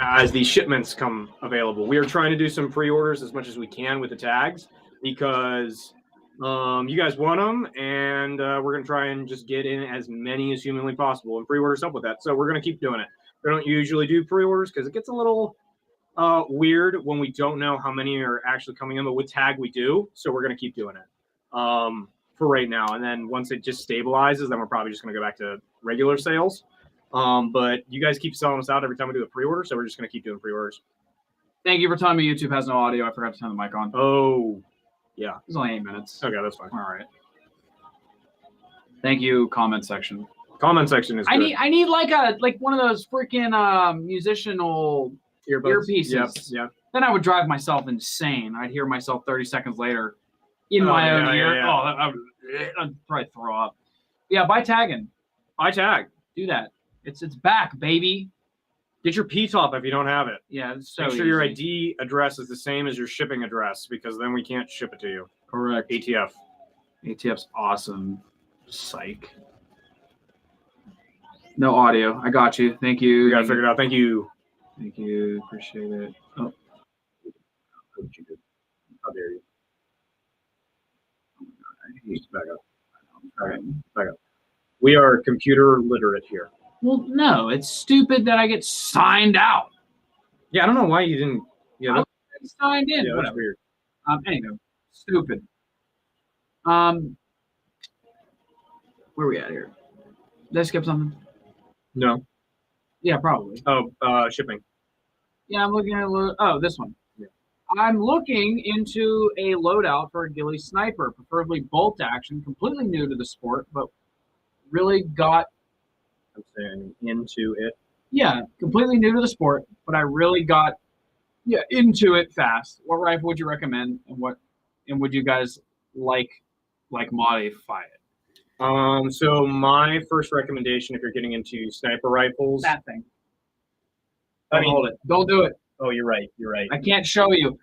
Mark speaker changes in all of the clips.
Speaker 1: as the shipments come available. We are trying to do some pre-orders as much as we can with the tags because you guys want them, and we're going to try and just get in as many as humanly possible, and pre-orders help with that. So we're going to keep doing it. We don't usually do pre-orders because it gets a little weird when we don't know how many are actually coming in, but with tag we do, so we're going to keep doing it for right now. And then once it just stabilizes, then we're probably just going to go back to regular sales. But you guys keep selling us out every time we do a pre-order, so we're just going to keep doing pre-orders.
Speaker 2: Thank you for telling me YouTube has no audio. I forgot to turn the mic on.
Speaker 1: Oh, yeah.
Speaker 2: It's only 8 minutes.
Speaker 1: Okay, that's fine.
Speaker 2: All right. Thank you, comment section.
Speaker 1: Comment section is good.
Speaker 2: I need like one of those freaking musicianal earpieces.
Speaker 1: Yep, yep.
Speaker 2: Then I would drive myself insane. I'd hear myself 30 seconds later in my own ear.
Speaker 1: Yeah.
Speaker 2: Oh, I'd probably throw up. Yeah, buy tagging.
Speaker 1: Buy tag.
Speaker 2: Do that. It's back, baby.
Speaker 1: Get your P-top if you don't have it.
Speaker 2: Yeah, it's so
Speaker 1: Make sure
Speaker 2: easy.
Speaker 1: your ID address is the same as your shipping address, because then we can't ship it to you.
Speaker 2: Correct.
Speaker 1: ATF.
Speaker 2: ATF's awesome. Psych. No audio. I got you. Thank you.
Speaker 1: We got to figure it out. Thank you.
Speaker 2: Thank you. Appreciate it. Oh.
Speaker 1: How dare you?
Speaker 2: Oh my God. I hate
Speaker 1: Back up. All right. Back up. We are computer literate here.
Speaker 2: Well, no, it's stupid that I get signed out.
Speaker 1: Yeah, I don't know why you didn't. Yeah,
Speaker 2: I signed in.
Speaker 1: yeah, that's
Speaker 2: Whatever.
Speaker 1: weird.
Speaker 2: Anyway, stupid. Where are we at here? Did I skip something?
Speaker 1: No.
Speaker 2: Yeah, probably.
Speaker 1: Oh, shipping.
Speaker 2: Yeah, I'm looking at this one.
Speaker 1: Yeah.
Speaker 2: I'm looking into a loadout for a ghillie sniper, preferably bolt action, completely new to the sport, but really got.
Speaker 1: I'm saying into it.
Speaker 2: Yeah, completely new to the sport, but I really got into it fast. What rifle would you recommend, and would you guys like modify it?
Speaker 1: So my first recommendation, if you're getting into sniper rifles,
Speaker 2: That thing.
Speaker 1: I mean,
Speaker 2: Hold it. Don't do it.
Speaker 1: oh, you're right. You're right.
Speaker 2: I can't show you.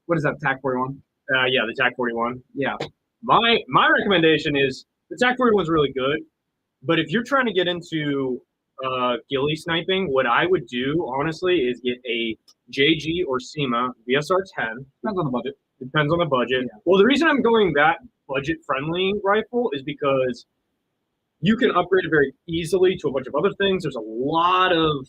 Speaker 2: What is that, TAC 41?
Speaker 1: Yeah, the TAC 41.
Speaker 2: Yeah.
Speaker 1: My recommendation is the TAC 41 is really good, but if you're trying to get into ghillie sniping, what I would do honestly is get a JG or SEMA VSR 10.
Speaker 2: Depends on the budget.
Speaker 1: Depends on the budget.
Speaker 2: Yeah.
Speaker 1: Well, the reason I'm going that budget-friendly rifle is because you can upgrade it very easily to a bunch of other things. There's a lot of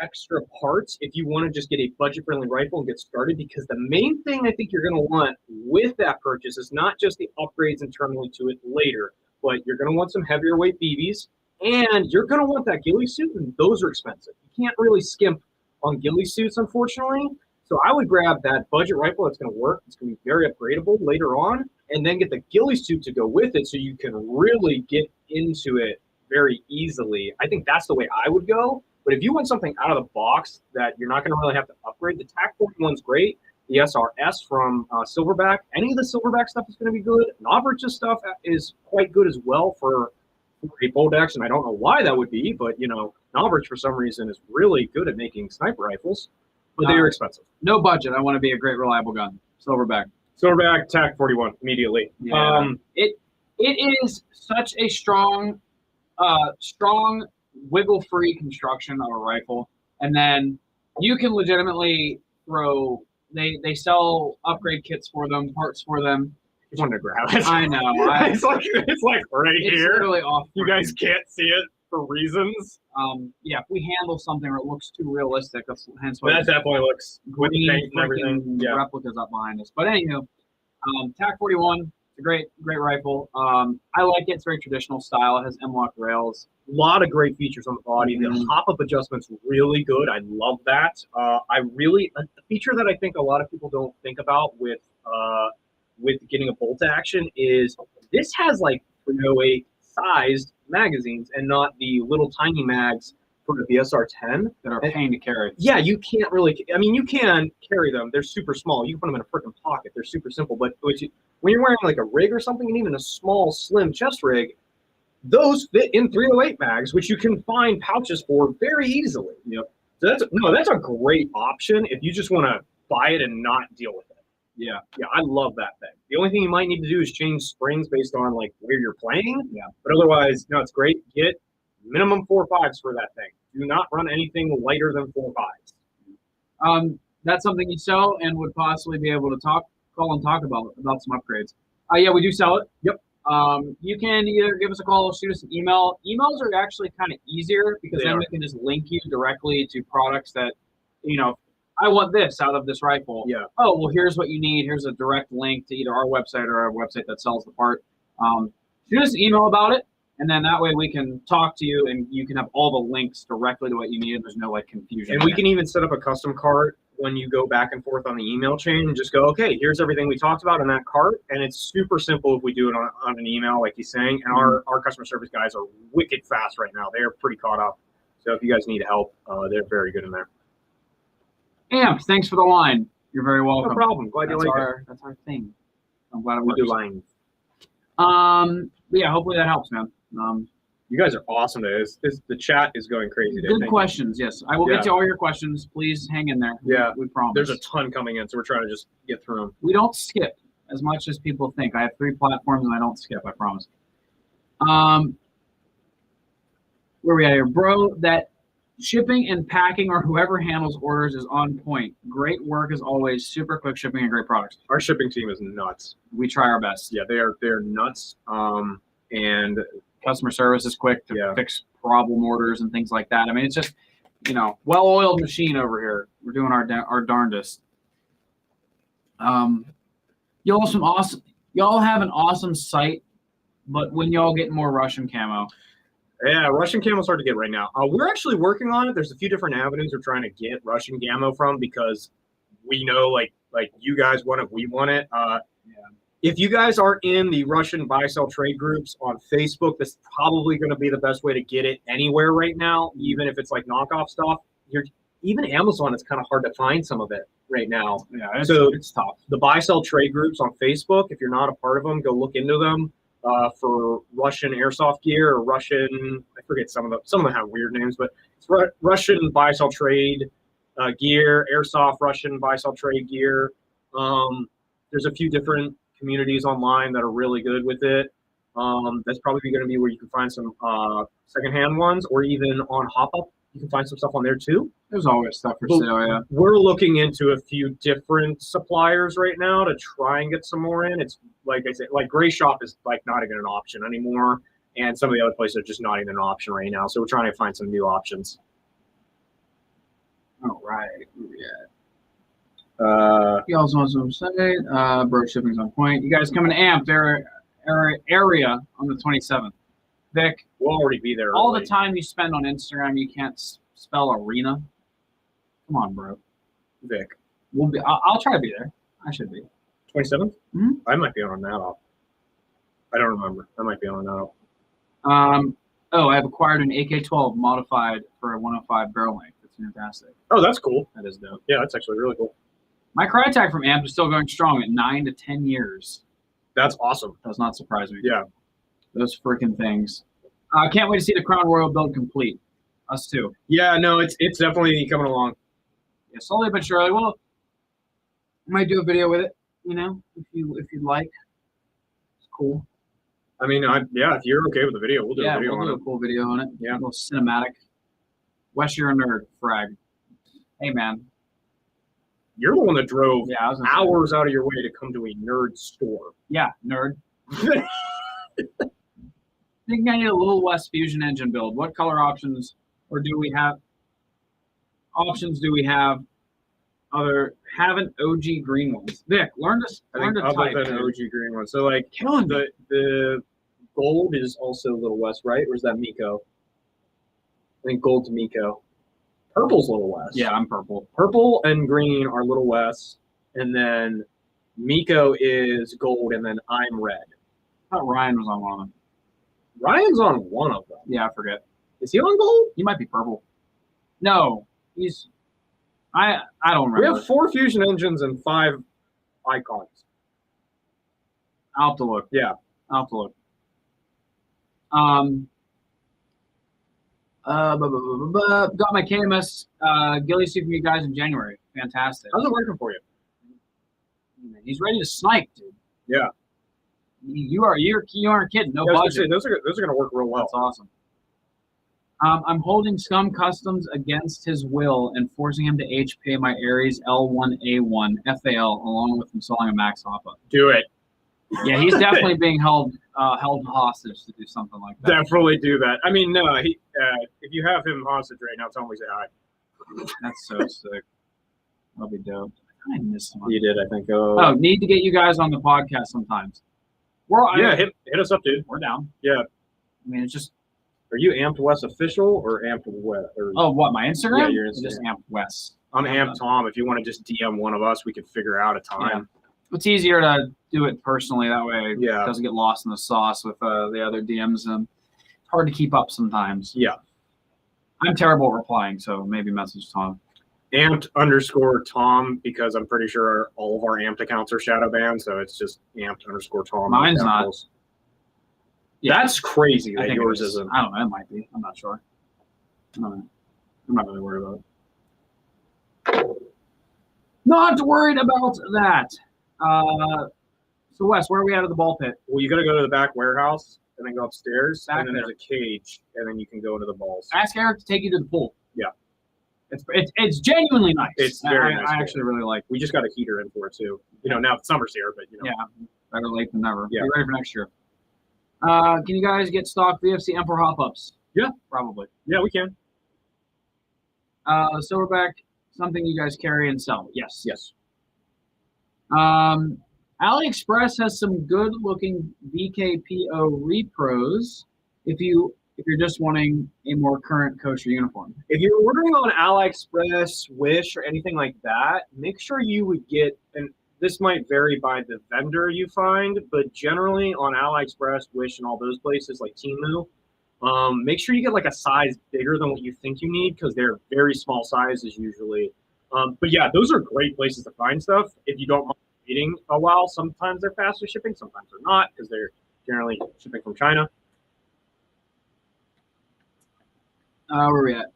Speaker 1: extra parts if you want to just get a budget-friendly rifle and get started, because the main thing I think you're going to want with that purchase is not just the upgrades internally to it later, but you're going to want some heavier weight BBs, and you're going to want that ghillie suit, and those are expensive. You can't really skimp on ghillie suits, unfortunately. So I would grab that budget rifle that's going to work. It's going to be very upgradable later on, and then get the ghillie suit to go with it so you can really get into it very easily. I think that's the way I would go. But if you want something out of the box that you're not going to really have to upgrade, the TAC 41's great. The SRS from Silverback, any of the Silverback stuff is going to be good. Novrich's stuff is quite good as well for a bolt action. I don't know why that would be, but you know, Novrich for some reason is really good at making sniper rifles, but they are expensive.
Speaker 2: No budget. I want to be a great, reliable gun. Silverback.
Speaker 1: Silverback, TAC 41 immediately.
Speaker 2: Yeah. It is such a strong wiggle-free construction of a rifle, and then you can legitimately throw. They sell upgrade kits for them, parts for them.
Speaker 1: I just wanted to grab it.
Speaker 2: I know.
Speaker 1: it's like right
Speaker 2: It's
Speaker 1: here.
Speaker 2: really off.
Speaker 1: You guys can't see it for reasons.
Speaker 2: Yeah, if we handle something or it looks too realistic, that's hence why
Speaker 1: That definitely looks with the paint and everything. Yeah.
Speaker 2: replicas up behind us. But anywho, TAC 41, it's a great rifle. I like it. It's very traditional style. It has M-lock rails.
Speaker 1: A lot of great features on the body.
Speaker 2: Mm-hmm.
Speaker 1: The hop-up adjustment's really good. I love that. The feature that I think a lot of people don't think about with getting a bolt action is this has like 308 sized magazines and not the little tiny mags for the VSR 10
Speaker 2: That are a pain to carry.
Speaker 1: Yeah, you can't really. I mean, you can carry them. They're super small. You can put them in a freaking pocket. They're super simple. But when you're wearing like a rig or something, and even a small, slim chest rig, those fit in 308 mags, which you can find pouches for very easily.
Speaker 2: Yep.
Speaker 1: So that's a great option if you just want to buy it and not deal with it.
Speaker 2: Yeah.
Speaker 1: Yeah, I love that thing. The only thing you might need to do is change springs based on like where you're playing.
Speaker 2: Yeah.
Speaker 1: But otherwise, no, it's great. Get minimum 4.5s for that thing. Do not run anything lighter than 4.5s.
Speaker 2: That's something you sell and would possibly be able to call and talk about some upgrades. Yeah, we do sell it.
Speaker 1: Yep.
Speaker 2: You can either give us a call or shoot us an email. Emails are actually kind of easier because then we can just link you directly to products that, I want this out of this rifle.
Speaker 1: Yeah.
Speaker 2: Oh, well, here's what you need. Here's a direct link to either our website or our website that sells the part. Shoot us an email about it, and then that way we can talk to you, and you can have all the links directly to what you need, and there's no confusion.
Speaker 1: And we can even set up a custom cart when you go back and forth on the email chain and just go, okay, here's everything we talked about in that cart. And it's super simple if we do it on an email, like he's saying. And our customer service guys are wicked fast right now. They are pretty caught up. So if you guys need help, they're very good in there.
Speaker 2: Amp, thanks for the line. You're very welcome.
Speaker 1: No problem. Glad you like it.
Speaker 2: That's our thing. I'm glad it
Speaker 1: We
Speaker 2: works.
Speaker 1: do lines.
Speaker 2: Yeah, hopefully that helps, man.
Speaker 1: You guys are awesome today. The chat is going crazy today.
Speaker 2: Good questions. Yes, I will get to all your questions. Please hang in there.
Speaker 1: Yeah,
Speaker 2: we promise.
Speaker 1: There's a ton coming in, so we're trying to just get through them.
Speaker 2: We don't skip as much as people think. I have 3 platforms and I don't skip. I promise. Where we at here, bro? That shipping and packing or whoever handles orders is on point. Great work as always. Super quick shipping and great products.
Speaker 1: Our shipping team is nuts.
Speaker 2: We try our best.
Speaker 1: Yeah, they're nuts. And
Speaker 2: customer service is quick to fix problem orders and things like that. I mean, it's just, well-oiled machine over here. We're doing our darndest. Y'all have an awesome site, but when y'all get more Russian camo?
Speaker 1: Yeah, Russian camo is hard to get right now. We're actually working on it. There's a few different avenues we're trying to get Russian camo from because we know, like you guys want it, we want it. If you guys aren't in the Russian buy-sell trade groups on Facebook, that's probably going to be the best way to get it anywhere right now, even if it's like knockoff stuff. Even Amazon, it's kind of hard to find some of it right now.
Speaker 2: Yeah,
Speaker 1: it's tough. The buy-sell trade groups on Facebook, if you're not a part of them, go look into them for Russian airsoft gear or Russian, I forget some of them have weird names, but it's Russian buy-sell trade gear, airsoft Russian buy-sell trade gear. There's a few different communities online that are really good with it. That's probably going to be where you can find some secondhand ones, or even on HopUp, you can find some stuff on there too.
Speaker 2: There's always stuff for sale, yeah.
Speaker 1: We're looking into a few different suppliers right now to try and get some more in. It's like I said, like Gray Shop is like not even an option anymore, and some of the other places are just not even an option right now. So we're trying to find some new options.
Speaker 2: All right, where we at? You also want some say, bro, shipping's on point. You guys coming to Amp area on the 27th. Vic,
Speaker 1: we'll already be there.
Speaker 2: All the time you spend on Instagram, you can't spell arena. Come on, bro.
Speaker 1: Vic,
Speaker 2: we'll be. I'll try to be there. I should be.
Speaker 1: 27th?
Speaker 2: Mm-hmm.
Speaker 1: I might be on that off. I don't remember. I might be on that off.
Speaker 2: Oh, I've acquired an AK-12 modified for a 105 barrel length. It's fantastic.
Speaker 1: Oh, that's cool.
Speaker 2: That is dope.
Speaker 1: Yeah, that's actually really cool.
Speaker 2: My Crytek from Amp is still going strong at 9 to 10 years.
Speaker 1: That's awesome.
Speaker 2: Does not surprise me.
Speaker 1: Yeah.
Speaker 2: Those freaking things. I can't wait to see the Crown Royal build complete. Us too.
Speaker 1: Yeah, no, it's definitely coming along.
Speaker 2: Yeah, slowly but surely. Well, I might do a video with it, if you'd like. It's cool.
Speaker 1: I mean, if you're okay with the video, we'll do a video on it.
Speaker 2: A cool video on it.
Speaker 1: Yeah.
Speaker 2: A little cinematic. Wes, you're a nerd, frag. Hey, man.
Speaker 1: You're the one that drove hours
Speaker 2: say.
Speaker 1: Out of your way to come to a nerd store.
Speaker 2: Yeah, nerd. I think I need a little West Fusion engine build. What color options do we have? Have an OG green ones. Vic, learn to type.
Speaker 1: Other than OG green ones. So like the gold is also Little West, right? Or is that Miko? I think gold's Miko. Purple's Little West.
Speaker 2: Yeah, I'm purple.
Speaker 1: Purple and green are Little West, and then Miko is gold, and then I'm red.
Speaker 2: I thought Ryan was on one of them.
Speaker 1: Ryan's on one of them.
Speaker 2: Yeah, I forget.
Speaker 1: Is he on gold?
Speaker 2: He might be purple. No, he's. I don't remember.
Speaker 1: We have 4 fusion engines and 5 icons.
Speaker 2: I'll have to look.
Speaker 1: Yeah,
Speaker 2: I'll have to look. Got my KMS ghillie suit from you guys in January. Fantastic.
Speaker 1: How's it working for you?
Speaker 2: He's ready to snipe, dude.
Speaker 1: Yeah.
Speaker 2: You aren't kidding. No
Speaker 1: yeah,
Speaker 2: budget.
Speaker 1: those are going to work real well.
Speaker 2: That's awesome. I'm holding Scum Customs against his will and forcing him to HP my Ares L1A1 FAL along with installing a max hop-up.
Speaker 1: Do it.
Speaker 2: Yeah, he's definitely being held hostage to do something like that.
Speaker 1: Definitely do that. I mean, no, if you have him hostage right now, tell him we say hi.
Speaker 2: That's so sick. That'll be dope. I missed one.
Speaker 1: You did, I think.
Speaker 2: Oh, need to get you guys on the podcast sometimes.
Speaker 1: Hit us up, dude.
Speaker 2: We're down.
Speaker 1: Yeah.
Speaker 2: I mean, it's just.
Speaker 1: Are you Amped West official or Amped West?
Speaker 2: Oh, what, my Instagram?
Speaker 1: Yeah, your Instagram.
Speaker 2: Just Amped West.
Speaker 1: I'm Amped Tom. If you want to just DM one of us, we could figure out a time.
Speaker 2: Yeah. It's easier to do it personally. That way it
Speaker 1: Yeah.
Speaker 2: doesn't get lost in the sauce with the other DMs. And it's hard to keep up sometimes.
Speaker 1: Yeah.
Speaker 2: I'm terrible at replying, so maybe message Tom.
Speaker 1: Amped_Tom, because I'm pretty sure all of our Amped accounts are shadow banned, so it's just Amped_Tom.
Speaker 2: Mine's not.
Speaker 1: Yeah. That's crazy that yours
Speaker 2: is.
Speaker 1: isn't.
Speaker 2: I don't know. It might be. I'm not sure. I don't know. I'm not really worried about it. Not worried about that. So, Wes, where are we at the ball pit?
Speaker 1: Well, you got to go to the back warehouse and then go upstairs,
Speaker 2: Back
Speaker 1: and then
Speaker 2: there.
Speaker 1: there's a cage, and then you can go into the balls.
Speaker 2: Ask Eric to take you to the pool.
Speaker 1: Yeah.
Speaker 2: It's genuinely nice.
Speaker 1: It's very nice.
Speaker 2: I actually really like it.
Speaker 1: We just got a heater in for it, too. You know, now summer's here, but, you know.
Speaker 2: Yeah, better late than never.
Speaker 1: Yeah.
Speaker 2: Be ready for next year. Can you guys get stock VFC M4 hop-ups?
Speaker 1: Yeah.
Speaker 2: Probably.
Speaker 1: Yeah, we can.
Speaker 2: Silverback, something you guys carry and sell. Yes.
Speaker 1: Yes.
Speaker 2: AliExpress has some good-looking VKPO repros if you're just wanting a more current kosher uniform.
Speaker 1: If you're ordering on AliExpress, Wish, or anything like that, make sure you would get, and this might vary by the vendor you find, but generally on AliExpress, Wish, and all those places like Temu, make sure you get like a size bigger than what you think you need, because they're very small sizes usually. But yeah, those are great places to find stuff if you don't mind waiting a while. Sometimes they're faster shipping, sometimes they're not, because they're generally shipping from China.
Speaker 2: Where are we at?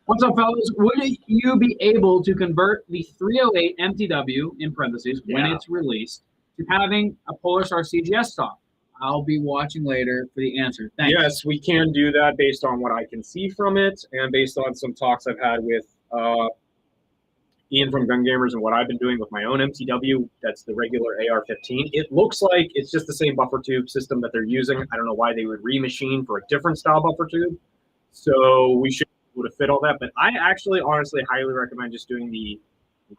Speaker 2: What's up, fellas? Would you be able to convert the 308 MTW, in parentheses, when it's released, to having a Polar Star CGS stock? I'll be watching later for the answer. Thanks.
Speaker 1: Yes, we can do that based on what I can see from it and based on some talks I've had with Ian from Gun Gamers and what I've been doing with my own MTW. That's the regular AR-15. It looks like it's just the same buffer tube system that they're using. I don't know why they would remachine for a different style buffer tube. So we should be able to fit all that. But I actually honestly highly recommend just doing the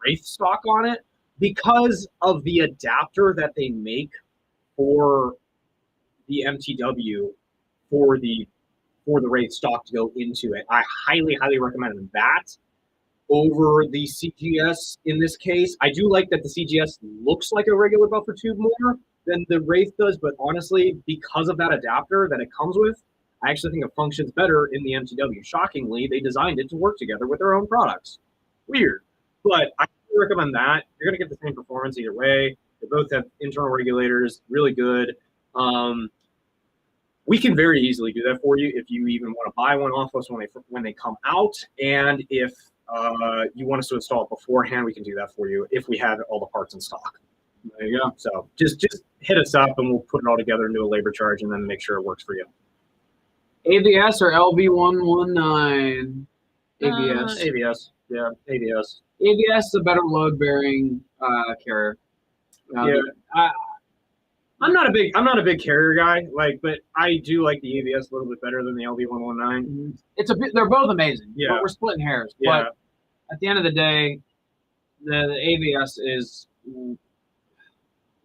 Speaker 1: Wraith stock on it because of the adapter that they make for the MTW for the Wraith stock to go into it. I highly recommend that over the CGS in this case. I do like that the CGS looks like a regular buffer tube more than the Wraith does, but honestly, because of that adapter that it comes with, I actually think it functions better in the MTW. Shockingly, they designed it to work together with their own products. Weird. But I recommend that. You're going to get the same performance either way. They both have internal regulators, really good. We can very easily do that for you if you even want to buy one off us when they come out. And if you want us to install it beforehand, we can do that for you if we have all the parts in stock. There you go. So just hit us up and we'll put it all together and do a labor charge and then make sure it works for you.
Speaker 2: ABS or LV119? ABS.
Speaker 1: ABS. Yeah, ABS.
Speaker 2: ABS is a better load-bearing carrier.
Speaker 1: Yeah. I'm not a big carrier guy, but I do like the ABS a little bit better than the LV119.
Speaker 2: They're both amazing.
Speaker 1: Yeah.
Speaker 2: But we're splitting hairs.
Speaker 1: Yeah.
Speaker 2: But at the end of the day, the ABS is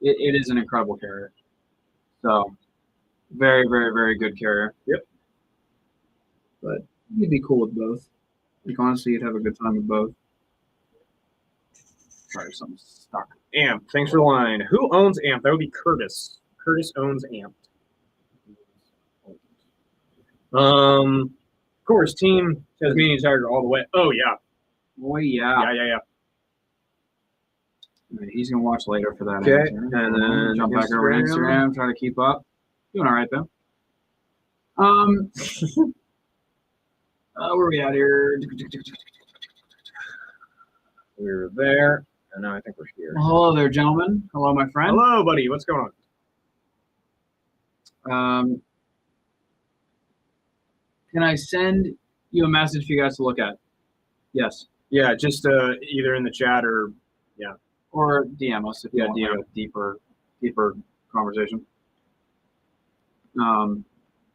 Speaker 2: it is an incredible carrier. So very, very, very good carrier.
Speaker 1: Yep.
Speaker 2: But you'd be cool with both. Honestly, you'd have a good time with both. Sorry, something's stuck.
Speaker 1: Amp. Thanks for the line. Who owns Amp? That would be Curtis. Curtis owns Amp. Of course, Team Tasmanian Tiger all the way. Oh, yeah.
Speaker 2: Oh, yeah.
Speaker 1: Yeah.
Speaker 2: He's going to watch later for that.
Speaker 1: Okay.
Speaker 2: Answer.
Speaker 1: And then
Speaker 2: jump back over to Instagram, try to keep up. Doing all right, though. Where are we at here?
Speaker 1: We're there. And now I think we're here.
Speaker 2: Well, hello there, gentlemen. Hello, my friend.
Speaker 1: Hello, buddy. What's going on?
Speaker 2: Can I send you a message for you guys to look at? Yes.
Speaker 1: Yeah, just either in the chat or
Speaker 2: Or DM us if you want
Speaker 1: DM.
Speaker 2: like a deeper conversation.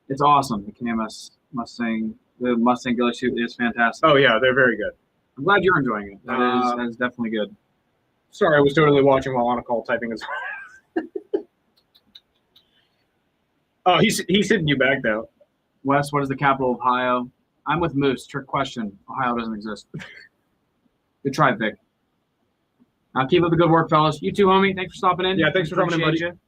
Speaker 2: It's awesome. The KMS Mustang, the Mustang ghillie suit is fantastic.
Speaker 1: Oh yeah, they're very good.
Speaker 2: I'm glad you're enjoying it. That is definitely good.
Speaker 1: Sorry, I was totally watching while on a call typing as well. Oh, he's hitting you back though.
Speaker 2: Wes, what is the capital of Ohio? I'm with Moose. Trick question. Ohio doesn't exist. Good try, Vic. Keep up the good work, fellas. You too, homie. Thanks for stopping in.
Speaker 1: Yeah, thanks for coming in, buddy.
Speaker 2: You.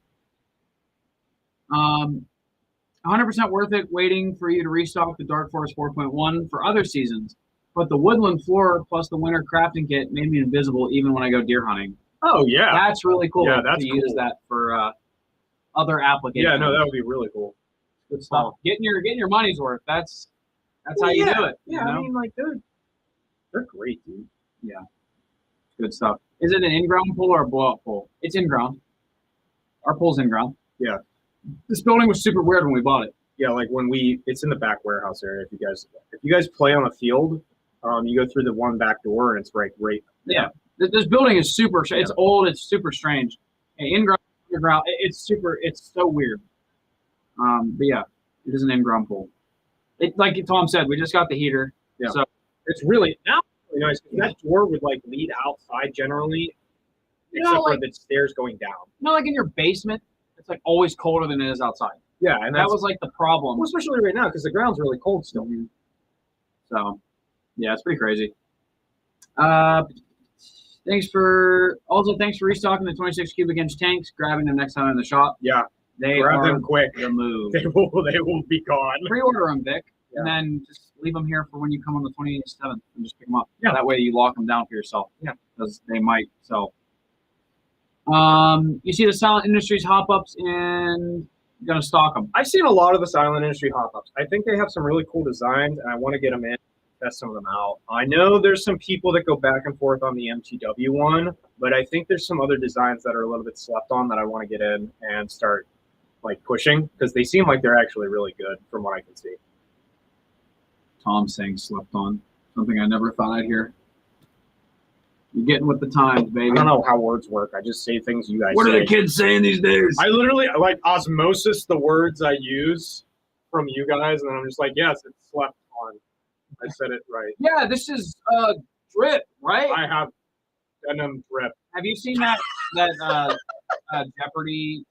Speaker 2: 100% worth it waiting for you to restock the Dark Forest 4.1 for other seasons. But the woodland floor plus the winter crafting kit made me invisible even when I go deer hunting.
Speaker 1: Oh, yeah.
Speaker 2: That's really cool.
Speaker 1: Yeah, that's
Speaker 2: to
Speaker 1: cool.
Speaker 2: use that for other applications.
Speaker 1: Yeah, no, that would be really cool.
Speaker 2: Good stuff. Getting your money's worth. That's how you do it.
Speaker 1: Yeah,
Speaker 2: you know?
Speaker 1: I mean, like, they're great, dude.
Speaker 2: Yeah. Good stuff. Is it an in-ground pole or a blow-up pole? It's in-ground. Our pole's in-ground.
Speaker 1: Yeah.
Speaker 2: This building was super weird when we bought it.
Speaker 1: Yeah, like it's in the back warehouse area. If you guys play on the field, you go through the one back door and it's right.
Speaker 2: Yeah. This building is super. It's old. It's super strange. And in-ground, underground. It's so weird. But yeah, it is an in-ground pole. Like Tom said, we just got the heater.
Speaker 1: Yeah.
Speaker 2: So
Speaker 1: it's really nice. That door would like lead outside generally, except for the stairs going down.
Speaker 2: Like in your basement, it's like always colder than it is outside.
Speaker 1: Yeah, and
Speaker 2: that was like the problem.
Speaker 1: Well, especially right now because the ground's really cold still.
Speaker 2: Mm-hmm. So, yeah, it's pretty crazy. Thanks for restocking the 26 cubic inch tanks. Grabbing them next time in the shop.
Speaker 1: Yeah,
Speaker 2: they
Speaker 1: grab them quick.
Speaker 2: The move.
Speaker 1: They will be gone.
Speaker 2: Pre-order them, Vic, and then just leave them here for when you come on the 27th and just pick them up.
Speaker 1: Yeah,
Speaker 2: that way you lock them down for yourself.
Speaker 1: Yeah,
Speaker 2: because they might sell. You see the Silent Industries hop-ups and gonna stock them.
Speaker 1: I've seen a lot of the Silent Industry hop-ups. I think they have some really cool designs, and I want to get them in, test some of them out. I know there's some people that go back and forth on the MTW one, but I think there's some other designs that are a little bit slept on that I want to get in and start like pushing because they seem like they're actually really good from what I can see.
Speaker 2: Tom saying slept on, something I never thought I'd hear. You're getting with the times, baby.
Speaker 1: I don't know how words work. I just say things you guys
Speaker 2: What
Speaker 1: say.
Speaker 2: are the kids saying these days?
Speaker 1: I literally, like, osmosis the words I use from you guys, and then I'm just like, yes, it's slept on. I said it right.
Speaker 2: Yeah, this is drip, right?
Speaker 1: I have denim drip.
Speaker 2: Have you seen that Jeopardy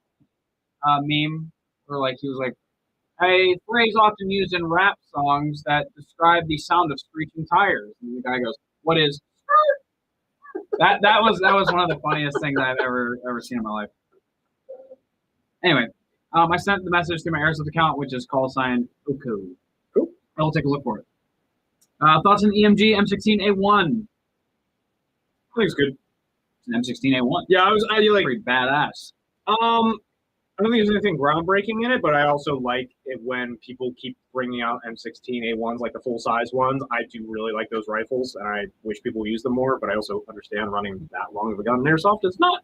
Speaker 2: meme where, like, he was like, a phrase often used in rap songs that describe the sound of screeching tires. And the guy goes, what is that was one of the funniest things I've ever seen in my life. Anyway, I sent the message to my Airsoft account, which is call sign Uku.
Speaker 1: Cool.
Speaker 2: I'll take a look for it. Thoughts on EMG M16A1?
Speaker 1: I think it's good.
Speaker 2: It's an M16A1.
Speaker 1: Yeah, I like
Speaker 2: pretty badass.
Speaker 1: I don't think there's anything groundbreaking in it, but I also like it when people keep bringing out M16A1s, like the full-size ones. I do really like those rifles, and I wish people use them more, but I also understand running that long of a gun in Airsoft is not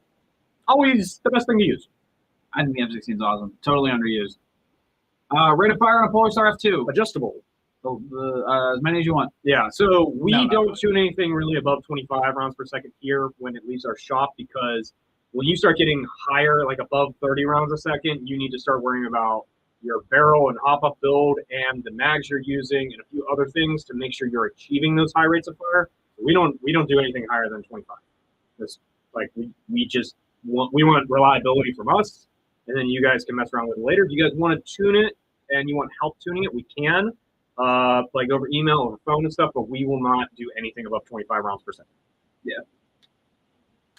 Speaker 1: always the best thing to use.
Speaker 2: I think the M16 is awesome. Totally underused. Rate of fire on a Polar Star F2.
Speaker 1: Adjustable.
Speaker 2: As many as you want.
Speaker 1: Yeah, so we don't tune anything really above 25 rounds per second here when it leaves our shop because when you start getting higher, like above 30 rounds a second, you need to start worrying about your barrel and hop-up build and the mags you're using and a few other things to make sure you're achieving those high rates of fire. We don't do anything higher than 25. It's like we just want reliability from us, and then you guys can mess around with it later. If you guys want to tune it and you want help tuning it, we can, like over email, over phone and stuff, but we will not do anything above 25 rounds per second. Yeah.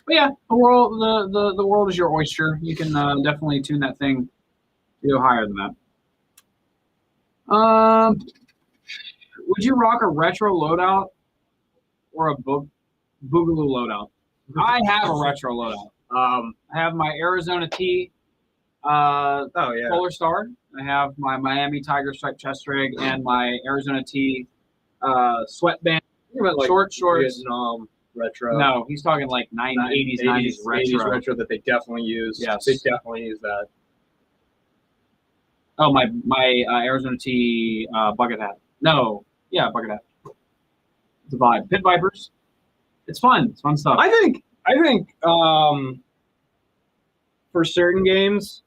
Speaker 2: But yeah, the world is your oyster. You can definitely tune that thing to go higher than that. Would you rock a retro loadout or a boogaloo loadout? I have a retro loadout. I have my Arizona T Polar Star. I have my Miami Tiger Stripe chest rig and my Arizona T sweatband.
Speaker 1: Like
Speaker 2: short shorts.
Speaker 1: Vietnam retro.
Speaker 2: No, he's talking like 80s, 90s retro.
Speaker 1: 80s retro that they definitely use.
Speaker 2: Yes.
Speaker 1: They definitely use that.
Speaker 2: Oh, my Arizona T bucket hat. No. Yeah, Bucket Hat. It's a vibe. Pit Vipers. It's fun. It's fun stuff.
Speaker 1: I think for certain games,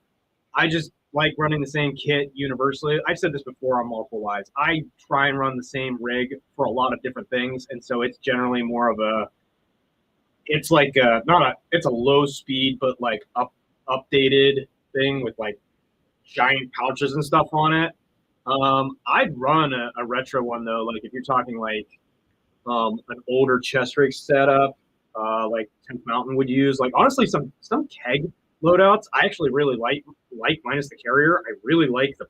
Speaker 1: I just like running the same kit universally. I've said this before on multiple lives. I try and run the same rig for a lot of different things, and so it's generally more of a. It's like it's a low speed but like updated thing with like giant pouches and stuff on it. I'd run a retro one though. Like if you're talking like an older chest rig setup, like 10th Mountain would use. Like honestly, some keg loadouts I actually really like minus the carrier. I really like the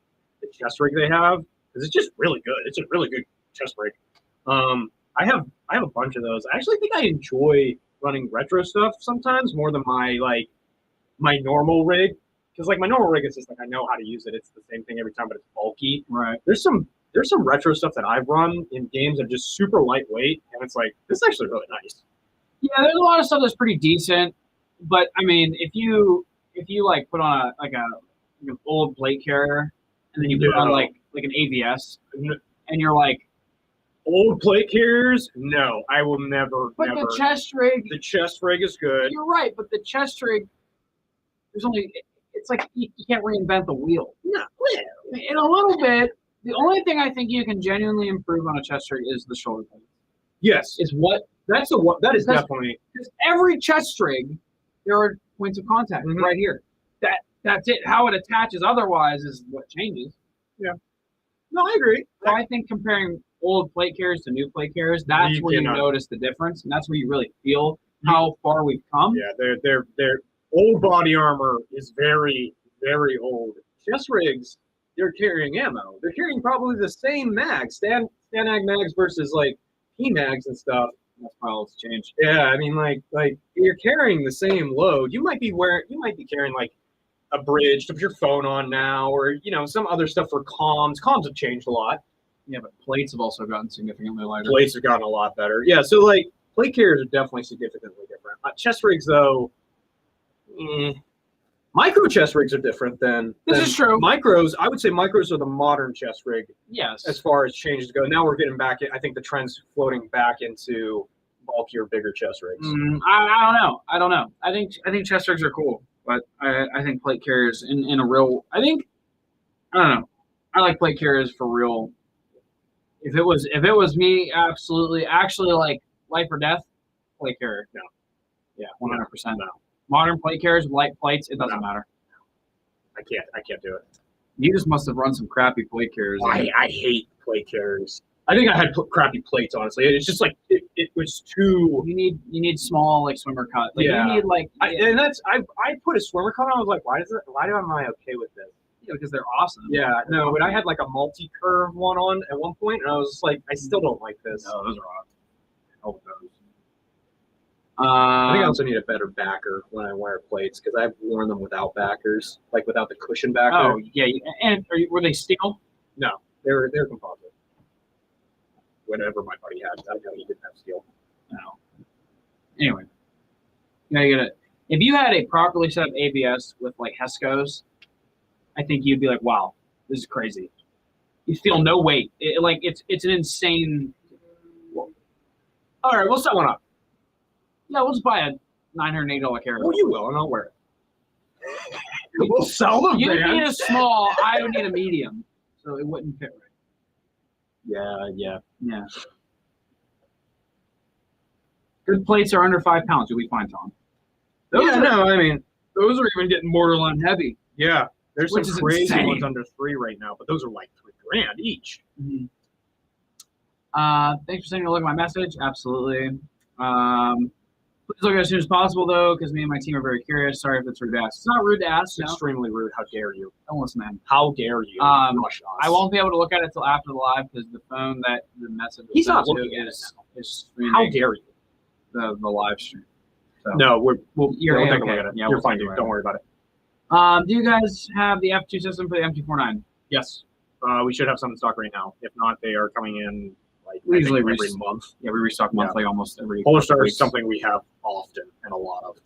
Speaker 1: chest rig they have because it's just really good. It's a really good chest rig. I have a bunch of those. I actually think I enjoy running retro stuff sometimes more than my normal rig. Because like my normal rig is just like I know how to use it. It's the same thing every time, but it's bulky.
Speaker 2: Right.
Speaker 1: There's some retro stuff that I've run in games that are just super lightweight, and it's like this is actually really nice.
Speaker 2: Yeah, there's a lot of stuff that's pretty decent, but I mean, if you like put on an old plate carrier, and then you put on like an AVS, and you're like
Speaker 1: old plate carriers, no, I will never.
Speaker 2: But
Speaker 1: never.
Speaker 2: The chest rig
Speaker 1: is good.
Speaker 2: You're right, but the chest rig, there's only. It's like you can't reinvent the wheel.
Speaker 1: No,
Speaker 2: in a little bit. The only thing I think you can genuinely improve on a chest rig is the shoulder blade.
Speaker 1: Yes, that is definitely
Speaker 2: because every chest rig there are points of contact right here. That's it. How it attaches otherwise is what changes.
Speaker 1: Yeah. No, I agree.
Speaker 2: So I think comparing old plate carriers to new plate carriers, that's where you notice the difference, and that's where you really feel how far we've come.
Speaker 1: Yeah, they're old body armor is very, very old. Chest rigs, they're carrying ammo. They're carrying probably the same mags, Stanag mags versus like P mags and stuff.
Speaker 2: That's probably what's changed.
Speaker 1: Yeah, I mean like you're carrying the same load. You might be carrying like a bridge to put your phone on now, or some other stuff for comms. Comms have changed a lot.
Speaker 2: Yeah, but plates have also gotten significantly lighter.
Speaker 1: Plates have gotten a lot better. Yeah, so like plate carriers are definitely significantly different. Chest rigs though. Micro chest rigs are different than
Speaker 2: this is true.
Speaker 1: Micros, I would say micros are the modern chest rig.
Speaker 2: Yes.
Speaker 1: As far as changes go. Now we're getting back. I think the trend's floating back into bulkier, bigger chest rigs.
Speaker 2: I don't know. I think chest rigs are cool, but I think plate carriers in a real. I don't know. I like plate carriers for real. If it was me, absolutely, actually like life or death, plate carrier.
Speaker 1: No.
Speaker 2: Yeah, 100%.
Speaker 1: No.
Speaker 2: Modern plate carriers with light plates, it doesn't matter.
Speaker 1: I can't do it.
Speaker 2: You just must have run some crappy plate carriers.
Speaker 1: I hate plate carriers. I think I had crappy plates, honestly. It's just like it was too.
Speaker 2: You need small like swimmer cut. Like,
Speaker 1: yeah.
Speaker 2: You need like.
Speaker 1: I put a swimmer cut on. I was like, why am I okay with this?
Speaker 2: Yeah, because they're awesome.
Speaker 1: Yeah, no, but I had like a multi-curve one on at one point, and I was just like, I still don't like this.
Speaker 2: No, those are awesome. Oh, those.
Speaker 1: I think I also need a better backer when I wear plates because I've worn them without backers, like without the cushion backer.
Speaker 2: Oh yeah, and were they steel?
Speaker 1: No, they're composite. Whatever my buddy had, I know he didn't have steel.
Speaker 2: No. Anyway, you gotta get it. If you had a properly set up ABS with like Hescos, I think you'd be like, wow, this is crazy. You feel no weight. It's an insane. All right, we'll set one up. Yeah, we'll just buy a $980 carrier.
Speaker 1: Oh, you will, and I'll wear it. We'll sell them.
Speaker 2: You need a small. I would need a medium, so it wouldn't fit right.
Speaker 1: Yeah.
Speaker 2: Good plates are under 5 pounds. You'll be fine, Tom.
Speaker 1: I mean,
Speaker 2: those are even getting borderline heavy.
Speaker 1: Yeah, there's some crazy
Speaker 2: insane.
Speaker 1: ones under 3 right now, but those are like $3,000 each.
Speaker 2: Mm-hmm. Thanks for sending a look at my message. Absolutely. Please look as soon as possible, though, because me and my team are very curious. Sorry if it's rude to ask. It's not rude to ask.
Speaker 1: It's extremely rude. How dare you?
Speaker 2: Don't listen, man.
Speaker 1: How dare you?
Speaker 2: I won't be able to look at it until after the live because the phone that the message
Speaker 1: he's not looking at it now.
Speaker 2: Is
Speaker 1: how dare you?
Speaker 2: The live stream. So.
Speaker 1: No, we'll
Speaker 2: you're
Speaker 1: take
Speaker 2: okay.
Speaker 1: a look at it.
Speaker 2: Yeah,
Speaker 1: you're fine, dude. Don't worry about it.
Speaker 2: Do you guys have the F2 system for the M249?
Speaker 1: Yes. We should have some in stock right now. If not, they are coming in
Speaker 2: we usually
Speaker 1: every month.
Speaker 2: Yeah, we restock monthly almost every.
Speaker 1: Polestar is something we have often and a lot of.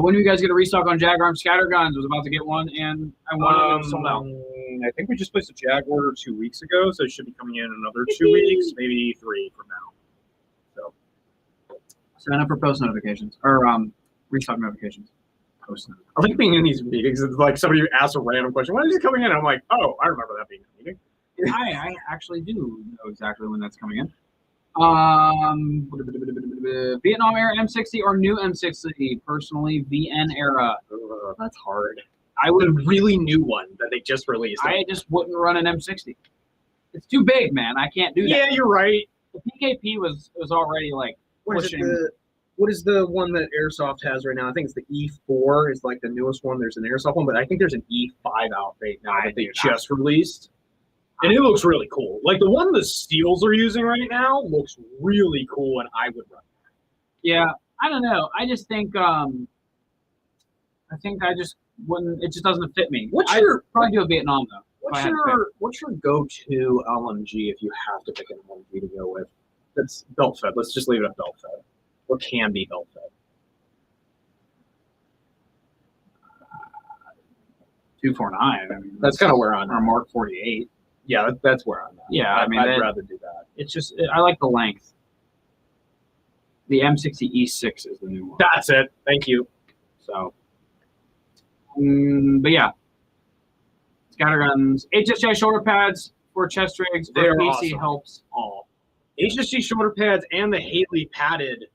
Speaker 2: When do you guys get a restock on Jaguar scatter guns? I was about to get one, and I wanted it sold out.
Speaker 1: I think we just placed a Jag order 2 weeks ago, so it should be coming in another 2 weeks, maybe 3 from now. So
Speaker 2: sign up for post notifications or restock notifications. Post notifications.
Speaker 1: I like being in these meetings. It's like somebody asks a random question. When is it coming in? I'm like, oh, I remember that being a meeting.
Speaker 2: I actually do know exactly when that's coming in. Vietnam era M60 or new M60? Personally, VN era.
Speaker 1: That's hard. I would really new one that they just released.
Speaker 2: I just wouldn't run an M60. It's too big, man. I can't do that.
Speaker 1: Yeah, you're right.
Speaker 2: The PKP was already like pushing.
Speaker 1: What is the one that Airsoft has right now? I think it's the E4 is like the newest one. There's an Airsoft one, but I think there's an E5 out right now that they just released. And it looks really cool. Like the one the Steels are using right now looks really cool, and I would run that.
Speaker 2: Yeah, I don't know. I just think I just wouldn't. It just doesn't fit me. I'd probably do a Vietnam though.
Speaker 1: What's your go-to LMG if you have to pick an LMG to go with? That's belt fed. Let's just leave it at belt fed. Or can be belt fed.
Speaker 2: 249. I mean,
Speaker 1: that's kind of where I'm
Speaker 2: at. Or Mark 48.
Speaker 1: Yeah, that's where I'm at.
Speaker 2: Yeah,
Speaker 1: I mean, I'd rather do that.
Speaker 2: It's just I like the length. The M60 E6 is the new one.
Speaker 1: That's it. Thank you.
Speaker 2: So, but yeah, scatterguns, HSI shoulder pads for chest rigs.
Speaker 1: They are
Speaker 2: PC
Speaker 1: awesome.
Speaker 2: Helps all.
Speaker 1: HSG shoulder pads and the Haley padded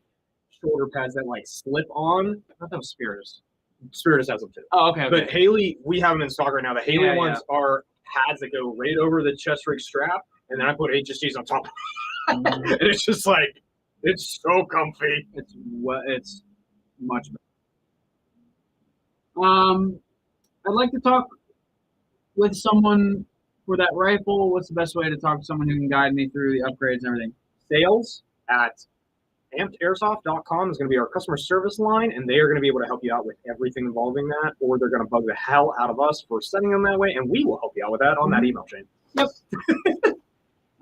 Speaker 1: shoulder pads that like slip on.
Speaker 2: I thought that was Spiritus.
Speaker 1: Spiritus has them too.
Speaker 2: Oh, okay.
Speaker 1: But Haley, we have them in stock right now. The Haley ones are pads that go right over the chest rig strap, and then I put HSGs on top. And it's just like, it's so comfy.
Speaker 2: It's much better. I'd like to talk with someone for that rifle. What's the best way to talk to someone who can guide me through the upgrades and everything?
Speaker 1: Sales at ampedairsoft.com is going to be our customer service line, and they are going to be able to help you out with everything involving that, or they're going to bug the hell out of us for sending them that way, and we will help you out with that on that email chain.
Speaker 2: Yep.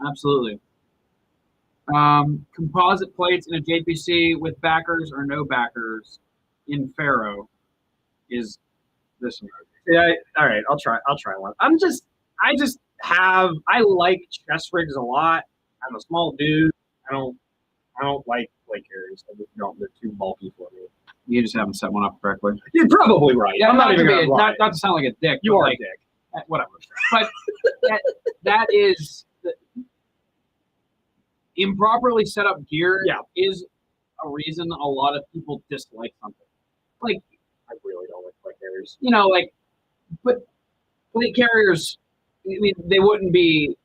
Speaker 2: Absolutely. Composite plates in a JPC with backers or no backers in Faro is this one.
Speaker 1: Yeah, all right, I'll try one. I like chest rigs a lot. I'm a small dude. I don't like plate carriers. They're too bulky for me.
Speaker 2: You just haven't set one up correctly.
Speaker 1: You're probably right.
Speaker 2: Yeah, I'm not even gonna lie. Not to sound like a dick.
Speaker 1: You are
Speaker 2: like,
Speaker 1: a dick.
Speaker 2: Whatever. But that is improperly set up gear.
Speaker 1: Yeah.
Speaker 2: Is a reason a lot of people dislike something. Like
Speaker 1: I really don't like plate carriers.
Speaker 2: You know, like, but plate carriers. I mean, they wouldn't be.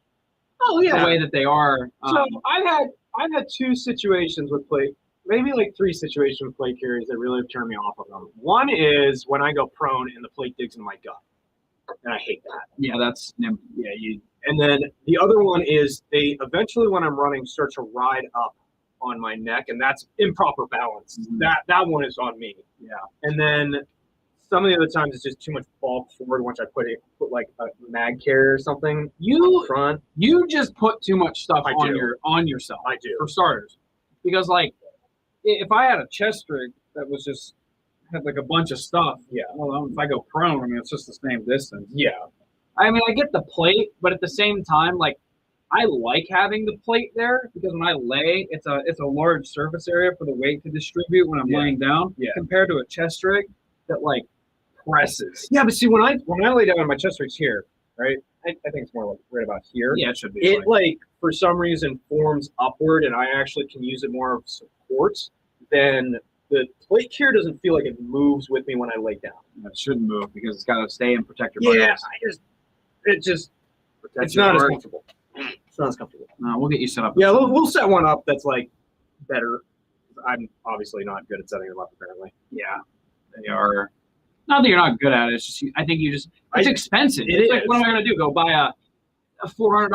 Speaker 1: Oh yeah.
Speaker 2: The way that they are.
Speaker 1: So I've had 2 situations with maybe like 3 situations with plate carriers that really have turned me off of them. One is when I go prone and the plate digs into my gut, and I hate that.
Speaker 2: Yeah,
Speaker 1: And then the other one is they eventually, when I'm running, start to ride up on my neck, and that's improper balance.
Speaker 2: Mm-hmm.
Speaker 1: That one is on me.
Speaker 2: Yeah.
Speaker 1: And then some of the other times it's just too much bulk forward once I put like a mag carrier or something up front.
Speaker 2: You just put too much stuff on yourself.
Speaker 1: I do.
Speaker 2: For starters. Because like if I had a chest rig that was just had like a bunch of stuff, well, if I go prone, I mean it's just the same distance.
Speaker 1: Yeah.
Speaker 2: I mean I get the plate, but at the same time, like I like having the plate there because when I lay, it's a large surface area for the weight to distribute when I'm laying down.
Speaker 1: Yeah.
Speaker 2: Compared to a chest rig that like presses.
Speaker 1: Yeah, but see when I lay down on my chest rigs here, right? I think it's more like right about here.
Speaker 2: Yeah, it should be.
Speaker 1: It like for some reason forms upward, and I actually can use it more of support. Then the plate here doesn't feel like it moves with me when I lay down.
Speaker 2: It shouldn't move because it's got to stay and protect your buttocks.
Speaker 1: It's not as comfortable. It's not as comfortable.
Speaker 2: No, we'll get you set up.
Speaker 1: Yeah, we'll set one up that's like better. I'm obviously not good at setting them up apparently.
Speaker 2: Yeah, they are. Not that you're not good at it. It's just I think it's expensive. It's like, what am I going to do? Go buy a $400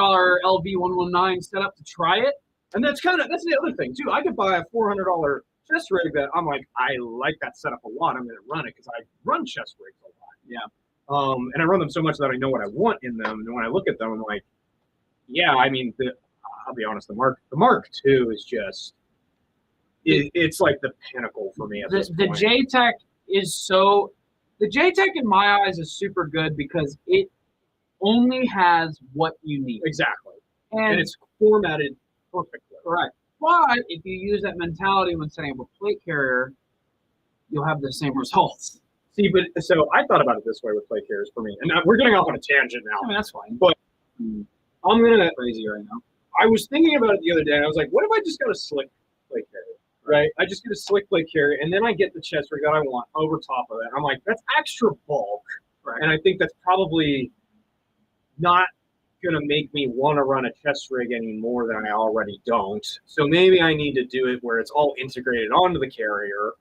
Speaker 2: LV119 setup to try it?
Speaker 1: And that's the other thing too. I could buy a $400 chest rig that I'm like, I like that setup a lot. I'm going to run it because I run chest rigs a lot.
Speaker 2: Yeah.
Speaker 1: And I run them so much that I know what I want in them. And when I look at them, I'm like, yeah, I mean, I'll be honest, the Mark II is just, it's like the pinnacle for me at this point.
Speaker 2: The JTech is so. The JTech in my eyes is super good because only has what you need.
Speaker 1: Exactly.
Speaker 2: And
Speaker 1: And it's formatted perfectly.
Speaker 2: correct. But if you use that mentality when setting up a plate carrier, you'll have the same results.
Speaker 1: See, but so I thought about it this way with plate carriers for me, and we're getting off on a tangent now.
Speaker 2: I mean, that's fine.
Speaker 1: But I'm gonna.
Speaker 2: Crazy right now.
Speaker 1: I was thinking about it the other day, and I was like, what if I just got a slick plate carrier? Right? I just get a slick plate carrier, and then I get the chest rig that I want over top of it. I'm like, that's extra bulk,
Speaker 2: Right.
Speaker 1: and I think that's probably not gonna make me want to run a chest rig any more than I already don't. So maybe I need to do it where it's all integrated onto the carrier.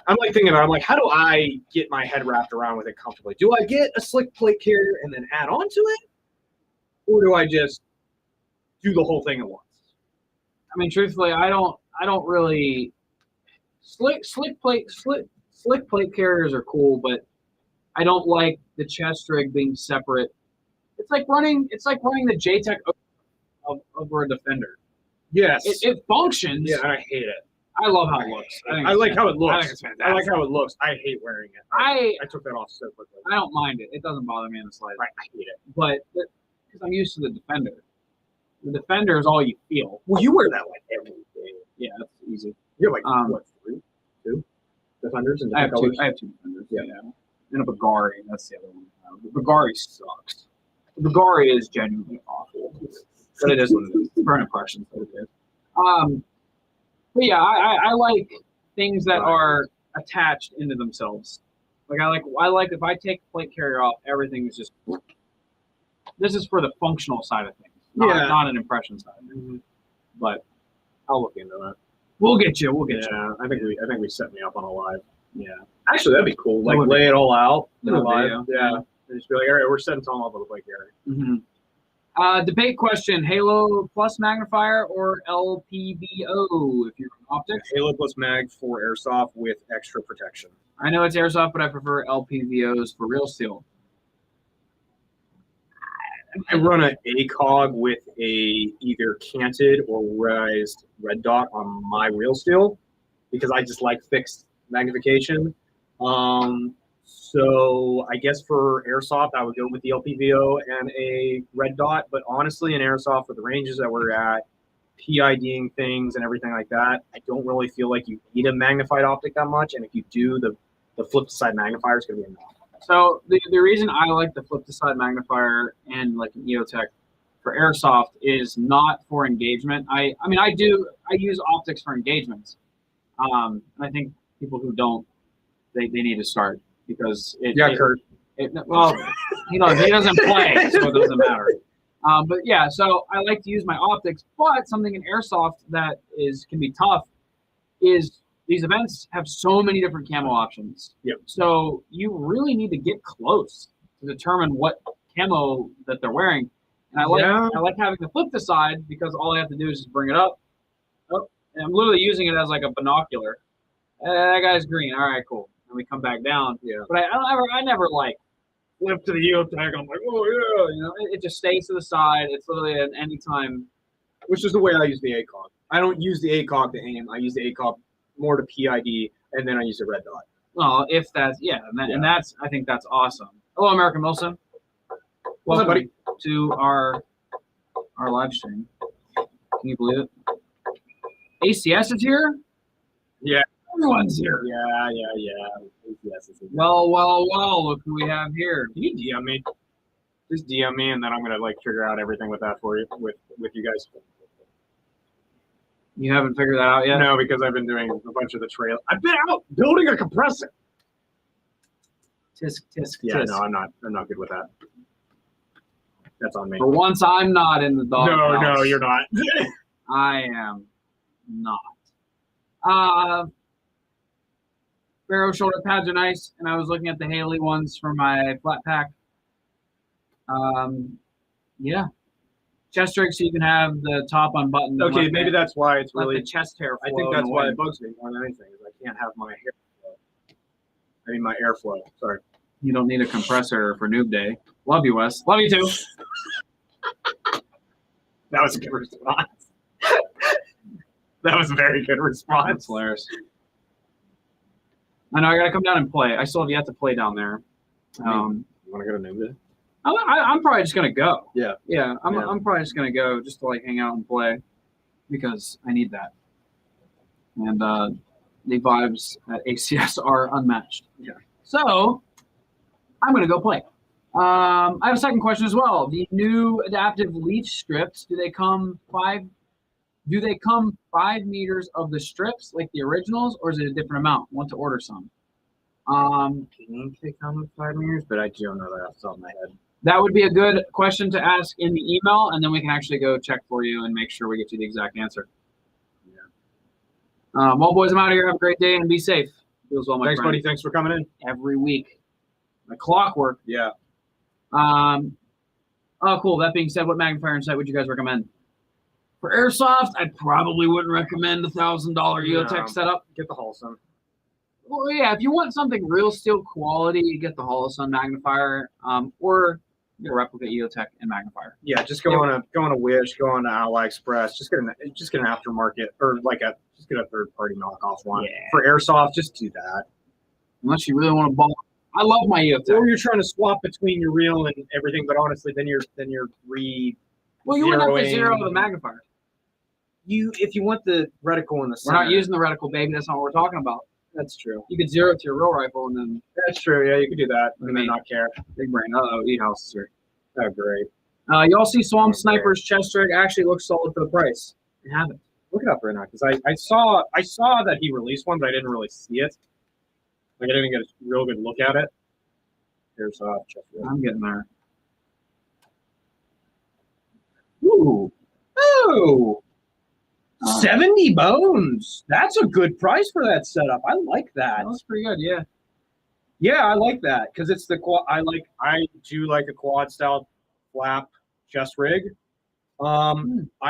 Speaker 1: I'm like thinking about it, I'm like, how do I get my head wrapped around with it comfortably? Do I get a slick plate carrier and then add on to it? Or do I just do the whole thing at once?
Speaker 2: I mean, truthfully, I don't really slick plate carriers are cool, but I don't like the chest rig being separate. It's like running the JTEC over a Defender.
Speaker 1: Yes.
Speaker 2: It functions.
Speaker 1: Yeah, I hate it.
Speaker 2: I love how it looks.
Speaker 1: I like how it looks.
Speaker 2: I think it's fantastic.
Speaker 1: I like how it looks. I hate wearing it. I took that off so quickly.
Speaker 2: I don't mind it. It doesn't bother me in the slightest.
Speaker 1: Right, I hate it.
Speaker 2: But because I'm used to the Defender. The Defender is all you feel.
Speaker 1: Well, you wear that like every day.
Speaker 2: Yeah, that's easy.
Speaker 1: You have like what, 3, 2 Defenders and
Speaker 2: I have
Speaker 1: colors?
Speaker 2: I have 2 Defenders. Yeah. And a Bulgari. That's the other one. The Bulgari sucks. The Bulgari is genuinely awful. But it is what it is. Burn impressions, but it is. But yeah, I like things that are attached into themselves. Like I like if I take the plate carrier off, everything is just. This is for the functional side of things, not an impression side.
Speaker 1: Mm-hmm.
Speaker 2: But
Speaker 1: I'll look into that.
Speaker 2: We'll get you. We'll get you.
Speaker 1: Yeah, I think we set me up on a live.
Speaker 2: Yeah.
Speaker 1: Actually, that'd be cool. Like lay it all out in a live. Yeah. And just be like, all right, we're setting Tom up with a plate carrier.
Speaker 2: Mm-hmm. Debate question: Halo plus magnifier or LPVO if you're on optics?
Speaker 1: Halo plus mag for airsoft with extra protection.
Speaker 2: I know it's airsoft, but I prefer LPVOs for real steel.
Speaker 1: I run an ACOG with a either canted or raised red dot on my real steel because I just like fixed magnification. So I guess for airsoft, I would go with the LPVO and a red dot. But honestly, in airsoft, with the ranges that we're at, PIDing things and everything like that, I don't really feel like you need a magnified optic that much. And if you do, the flip side magnifier is going to be enough. So
Speaker 2: the reason I like the flip to side magnifier and like an EOTech for airsoft is not for engagement. I use optics for engagements. And I think people who don't, they need to start because
Speaker 1: Kurt.
Speaker 2: Well, he doesn't play, so it doesn't matter. But yeah, so I like to use my optics, but something in airsoft that can be tough is these events have so many different camo options.
Speaker 1: Yep.
Speaker 2: So you really need to get close to determine what camo that they're wearing. And I like having the flip to side because all I have to do is just bring it up. Oh, and I'm literally using it as like a binocular. That guy's green. All right, cool. And we come back down.
Speaker 1: Yeah.
Speaker 2: But I never like flip to the EOTech. I'm like, oh yeah, it just stays to the side. It's literally at any time.
Speaker 1: Which is the way I use the ACOG. I don't use the ACOG to aim. I use the ACOG more to PID, and then I use a red dot.
Speaker 2: Well, if that's and that's I think that's awesome. Hello, American Wilson. Welcome, buddy, to our live stream. Can you believe it? ACS is here.
Speaker 1: Yeah,
Speaker 2: everyone's here.
Speaker 1: Yeah. ACS is here.
Speaker 2: Well. Look who we have here.
Speaker 1: Can you DM me? Just DM me, and then I'm gonna figure out everything with that for you with you guys.
Speaker 2: You haven't figured that out yet?
Speaker 1: No, because I've been doing a bunch of the trail. I've been out building a compressor.
Speaker 2: Tisk.
Speaker 1: Yeah, no, I'm not good with that. That's on me.
Speaker 2: For once, I'm not in the dog.
Speaker 1: No, you're not.
Speaker 2: I am not. Barrow shoulder pads are nice, and I was looking at the Haley ones for my flat pack. Yeah. Chest rig so you can have the top unbuttoned.
Speaker 1: Okay, maybe that's why it's really
Speaker 2: the chest hair.
Speaker 1: I think that's why it bugs me more than anything is I can't have my hair flow. I mean my airflow. Sorry.
Speaker 2: You don't need a compressor for Noob Day. Love you, Wes. Love you too.
Speaker 1: That was a good response. That was a very good response.
Speaker 2: That's hilarious. I know I gotta come down and play. I still have yet to play down there.
Speaker 1: You want to go to Noob Day?
Speaker 2: I'm probably just gonna go.
Speaker 1: Yeah.
Speaker 2: I'm probably just gonna go just to like hang out and play because I need that. And the vibes at ACS are unmatched.
Speaker 1: Yeah.
Speaker 2: So I'm gonna go play. I have a second question as well. The new adaptive leaf strips, do they come 5 meters of the strips like the originals, or is it a different amount? Want to order some?
Speaker 1: I think they come with 5 meters, but I don't know that off the top of my head.
Speaker 2: That would be a good question to ask in the email, and then we can actually go check for you and make sure we get you the exact answer.
Speaker 1: Yeah.
Speaker 2: Well, boys, I'm out of here. Have a great day and be safe. Feels well, my
Speaker 1: Thanks,
Speaker 2: friend.
Speaker 1: buddy. Thanks for coming in.
Speaker 2: Every week. Like clockwork.
Speaker 1: Yeah.
Speaker 2: Oh, cool. That being said, what magnifier and sight would you guys recommend? For Airsoft, I probably wouldn't recommend $1,000 EOTech setup.
Speaker 1: Get the Holosun.
Speaker 2: Well, yeah, if you want something real steel quality, you get the Holosun magnifier, or the replica EOTech and magnifier.
Speaker 1: Yeah, just go on a Wish, go on to AliExpress, just get an aftermarket or just get a third party knockoff one.
Speaker 2: Yeah.
Speaker 1: For Airsoft, just do that.
Speaker 2: Unless you really want to ball. I love my EOTech.
Speaker 1: Or you're trying to swap between your reel and everything, but honestly, then you're
Speaker 2: Well, you wouldn't have to zero the magnifier.
Speaker 1: If you want the reticle in the center.
Speaker 2: We're not using the reticle, baby. That's not what we're talking about.
Speaker 1: That's true.
Speaker 2: You could zero it to your real rifle and then.
Speaker 1: That's true. Yeah, you could do that and then not care.
Speaker 2: Big brain. E-house is here.
Speaker 1: Oh, great.
Speaker 2: Y'all see Swamp Sniper's chest rig actually looks solid for the price. I haven't.
Speaker 1: Look it up right now because I saw that he released one, but I didn't really see it. Like I didn't get a real good look at it. Here's chest rig.
Speaker 2: I'm getting there.
Speaker 1: Ooh. Oh. 70 bones. That's a good price for that setup. I like that.
Speaker 2: That was pretty good, yeah.
Speaker 1: Yeah, I like that because it's the quad. I do like a quad style flap chest rig. I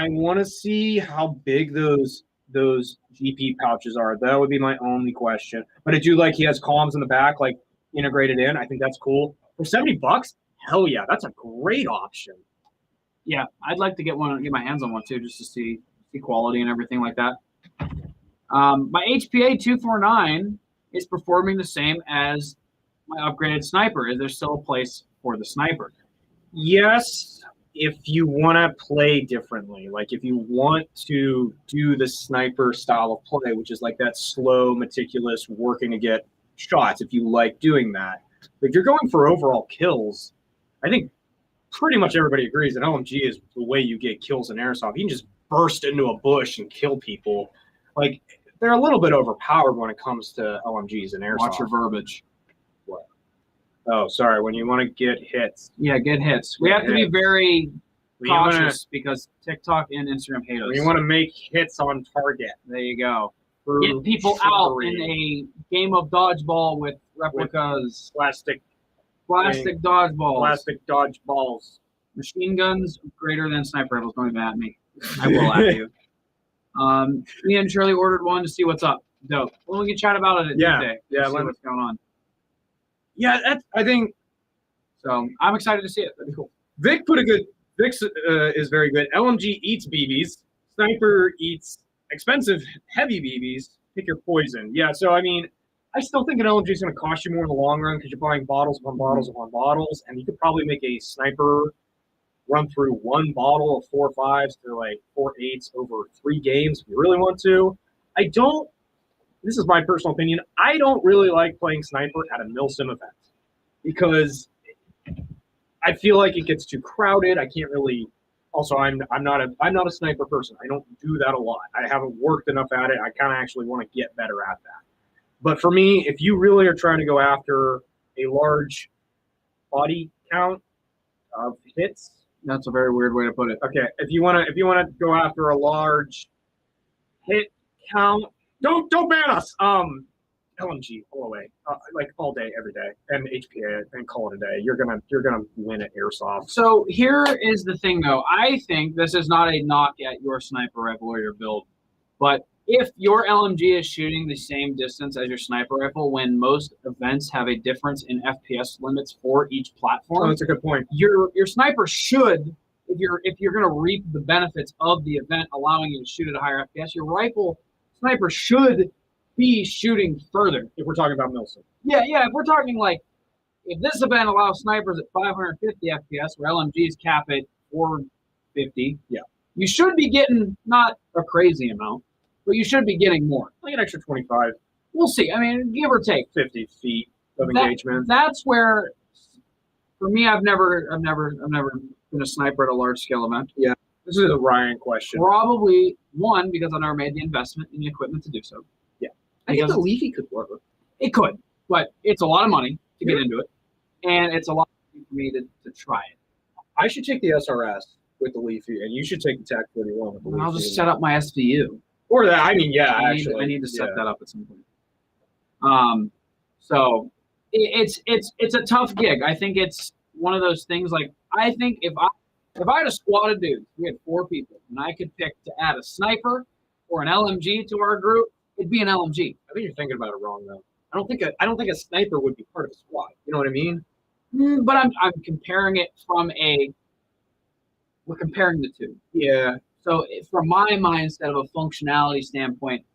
Speaker 1: want to see how big those GP pouches are. That would be my only question. But I do like he has columns in the back, like integrated in. I think that's cool. For $70, hell yeah, that's a great option.
Speaker 2: Yeah, I'd like to get my hands on one too, just to see quality and everything like that. My HPA 249 is performing the same as my upgraded sniper. Is there still a place for the sniper?
Speaker 1: Yes, if you want to play differently. Like if you want to do the sniper style of play, which is like that slow, meticulous, working to get shots, if you like doing that. If you're going for overall kills, I think pretty much everybody agrees that LMG is the way you get kills in Airsoft. You can just burst into a bush and kill people. Like they're a little bit overpowered when it comes to LMGs and Airsoft.
Speaker 2: Watch your verbiage.
Speaker 1: What? Oh, sorry. When you want to get hits.
Speaker 2: Yeah, get hits. We have to be very cautious because TikTok and Instagram hate us.
Speaker 1: When you want to make hits on target.
Speaker 2: There you go. Get people out in a game of dodgeball with replicas.
Speaker 1: Plastic
Speaker 2: dodgeballs.
Speaker 1: Plastic dodgeballs.
Speaker 2: Machine guns greater than sniper rifles. Don't even at me. I will at you. Me and Shirley ordered one to see what's up. Dope. Well, we can chat about it at Tuesday.
Speaker 1: Yeah,
Speaker 2: see what's going on.
Speaker 1: Yeah, I think
Speaker 2: so. I'm excited to see it. That'd be cool.
Speaker 1: Vic is very good. LMG eats BBs. Sniper eats expensive, heavy BBs. Pick your poison. Yeah, so I mean, I still think an LMG is going to cost you more in the long run because you're buying bottles upon bottles upon bottles, and you could probably make a sniper run through one bottle of 4 5s to like 4 8s over 3 games if you really want to. This is my personal opinion, I don't really like playing sniper at a milsim event because I feel like it gets too crowded. I can't really. Also, I'm not a sniper person. I don't do that a lot. I haven't worked enough at it. I kind of actually want to get better at that. But for me, if you really are trying to go after a large body count of hits.
Speaker 2: That's a very weird way to put it.
Speaker 1: Okay, if you want to go after a large hit count, don't ban us. LMG all the way, like all day, every day, and HPA and call it a day. You're gonna win at Airsoft.
Speaker 2: So here is the thing, though. I think this is not a knock at your sniper rifle or your build, but if your LMG is shooting the same distance as your sniper rifle, when most events have a difference in FPS limits for each platform,
Speaker 1: that's a good point.
Speaker 2: Your sniper should, if you're going to reap the benefits of the event, allowing you to shoot at a higher FPS, your rifle sniper should be shooting further.
Speaker 1: If we're talking about milsim.
Speaker 2: Yeah. If we're talking like if this event allows snipers at 550 FPS, where LMGs cap at 450,
Speaker 1: yeah,
Speaker 2: you should be getting not a crazy amount, but you should be getting more.
Speaker 1: Like an extra 25.
Speaker 2: We'll see. I mean, give or take
Speaker 1: 50 feet of engagement.
Speaker 2: That's where, for me, I've never been a sniper at a large scale event.
Speaker 1: Yeah, this is a Ryan question.
Speaker 2: Probably one because I never made the investment in the equipment to do so.
Speaker 1: Yeah, I think the Leafy could work.
Speaker 2: It could, but it's a lot of money to get into it, and it's a lot of money for me to try it.
Speaker 1: I should take the SRS with the Leafy, and you should take the TAC 41 with the Leafy.
Speaker 2: I'll just set up my SVU.
Speaker 1: Or that. I mean, yeah,
Speaker 2: I
Speaker 1: actually,
Speaker 2: need to set that up at some point. So it's a tough gig. I think it's one of those things. Like, I think if I had a squad of dudes, we had 4 people, and I could pick to add a sniper or an LMG to our group, it'd be an LMG.
Speaker 1: I think you're thinking about it wrong, though. I don't think a sniper would be part of a squad. You know what I mean?
Speaker 2: But I'm comparing it from we're comparing the two.
Speaker 1: Yeah.
Speaker 2: So from my mindset of a functionality standpoint,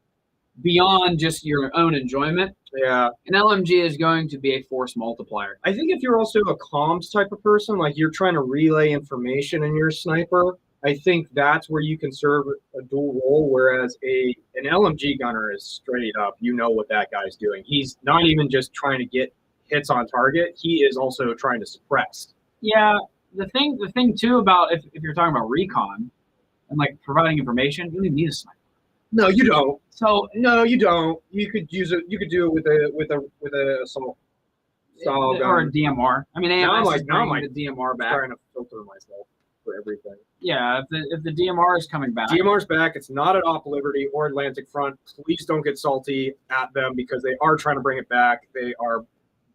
Speaker 2: beyond just your own enjoyment,
Speaker 1: yeah,
Speaker 2: an LMG is going to be a force multiplier.
Speaker 1: I think if you're also a comms type of person, like you're trying to relay information in your sniper, I think that's where you can serve a dual role, whereas an LMG gunner is straight up, you know what that guy's doing. He's not even just trying to get hits on target, he is also trying to suppress.
Speaker 2: Yeah, the thing too about if you're talking about recon and like providing information, you don't even need a sniper.
Speaker 1: No, you don't.
Speaker 2: So
Speaker 1: no, you don't. You could use it. You could do it with a assault style gun
Speaker 2: or a DMR. I mean, AMS is bringing the DMR back.
Speaker 1: Trying to filter myself for everything.
Speaker 2: Yeah, if the DMR is coming back.
Speaker 1: DMR's back. It's not at Op Liberty or Atlantic Front. Please don't get salty at them because they are trying to bring it back. They are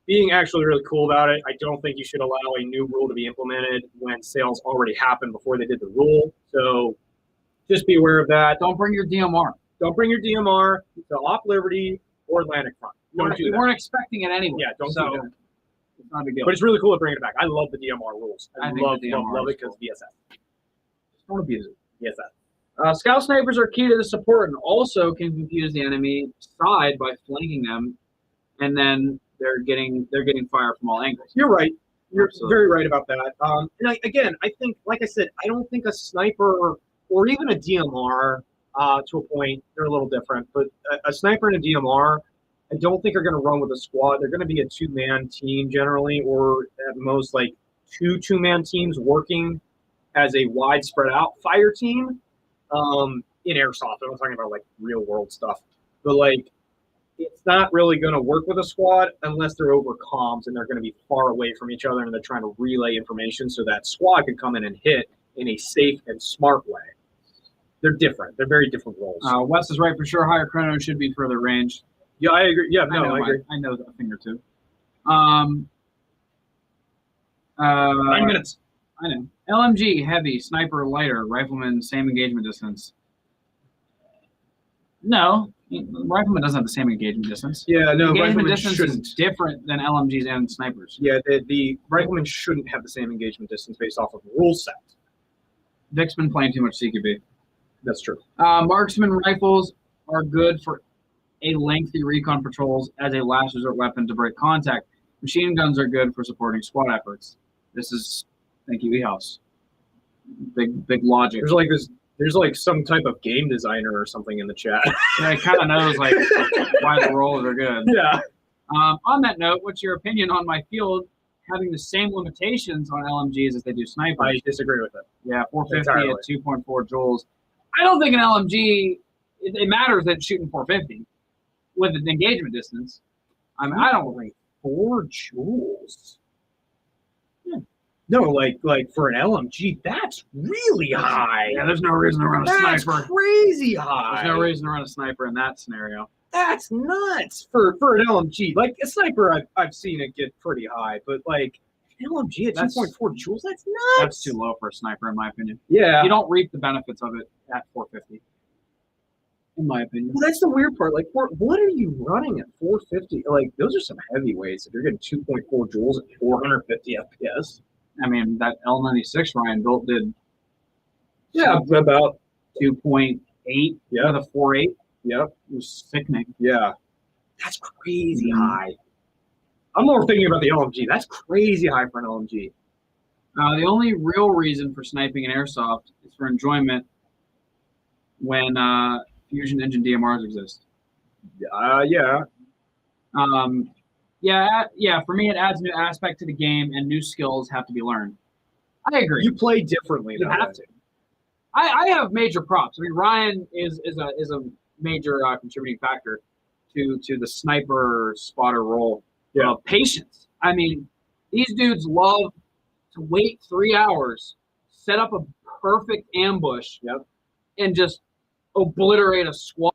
Speaker 1: being actually really cool about it. I don't think you should allow a new rule to be implemented when sales already happened before they did the rule. So just be aware of that.
Speaker 2: Don't bring your DMR.
Speaker 1: Don't bring your DMR to Op Liberty or Atlantic Front. Don't do that.
Speaker 2: We weren't expecting it anyway.
Speaker 1: Yeah, don't do that.
Speaker 2: It's not a big deal.
Speaker 1: But it's really cool to bring it back. I love the DMR rules. I love it because VSS.
Speaker 2: Just don't abuse it.
Speaker 1: VSS.
Speaker 2: Scout snipers are key to the support and also can confuse the enemy side by flanking them, and then they're getting fire from all angles.
Speaker 1: You're right. You're very right about that. And I think, like I said, I don't think a sniper or even a DMR, to a point, they're a little different. But a sniper and a DMR, I don't think are going to run with a squad. They're going to be a 2-man team generally, or at most like 2 2-man teams working as a wide spread out fire team in Airsoft. I'm not talking about like real world stuff, but like it's not really going to work with a squad unless they're over comms and they're going to be far away from each other and they're trying to relay information so that squad can come in and hit in a safe and smart way. They're different. They're very different roles.
Speaker 2: Wes is right for sure. Higher chrono should be further range.
Speaker 1: Yeah, I agree. Yeah, no, I agree.
Speaker 2: I know a thing or two.
Speaker 1: 9 minutes.
Speaker 2: I know. LMG, heavy, sniper, lighter, rifleman, same engagement distance. No, rifleman doesn't have the same engagement distance.
Speaker 1: Yeah, no,
Speaker 2: engagement distance is different than LMGs and snipers.
Speaker 1: Yeah, the rifleman shouldn't have the same engagement distance based off of the rule set.
Speaker 2: Vic's been playing too much CQB.
Speaker 1: That's true.
Speaker 2: Marksman rifles are good for a lengthy recon patrols as a last resort weapon to break contact. Machine guns are good for supporting squad efforts. This is, thank you, E-House. Big logic.
Speaker 1: There's like some type of game designer or something in the chat.
Speaker 2: Yeah, it kind of knows like why the roles are good.
Speaker 1: Yeah.
Speaker 2: On that note, what's your opinion on my field having the same limitations on LMGs as they do snipers?
Speaker 1: I disagree with it.
Speaker 2: Yeah, 450 at 2.4 joules. I don't think an LMG, it matters that it's shooting 450 with an engagement distance. I mean, I don't think
Speaker 1: 4 joules. Yeah. No, like for an LMG, that's really high.
Speaker 2: Yeah, there's no reason to run a sniper.
Speaker 1: That's crazy high.
Speaker 2: There's no reason to run a sniper in that scenario.
Speaker 1: That's nuts for an LMG. Like a sniper, I've seen it get pretty high, but like an LMG at 2.4 joules, that's nuts.
Speaker 2: That's too low for a sniper, in my opinion.
Speaker 1: Yeah,
Speaker 2: you don't reap the benefits of it at 450. In my opinion.
Speaker 1: Well, that's the weird part. Like, what are you running at 450? Like, those are some heavyweights. If you're getting 2.4 joules at 450 FPS.
Speaker 2: I mean, that L96 Ryan built did.
Speaker 1: Yeah, about
Speaker 2: 2.8.
Speaker 1: Yeah,
Speaker 2: with a 4.8.
Speaker 1: Yep,
Speaker 2: it was sickening.
Speaker 1: Yeah, that's crazy high. I'm more thinking about the LMG. That's crazy high for an LMG.
Speaker 2: The only real reason for sniping in Airsoft is for enjoyment when fusion engine DMRs exist.
Speaker 1: Yeah.
Speaker 2: Yeah. For me, it adds a new aspect to the game, and new skills have to be learned. I agree.
Speaker 1: You play differently.
Speaker 2: You have to. I have major props. I mean, Ryan is a major contributing factor to the sniper spotter role.
Speaker 1: Yeah.
Speaker 2: Patience. I mean, these dudes love to wait 3 hours, set up a perfect ambush, and just obliterate a squad.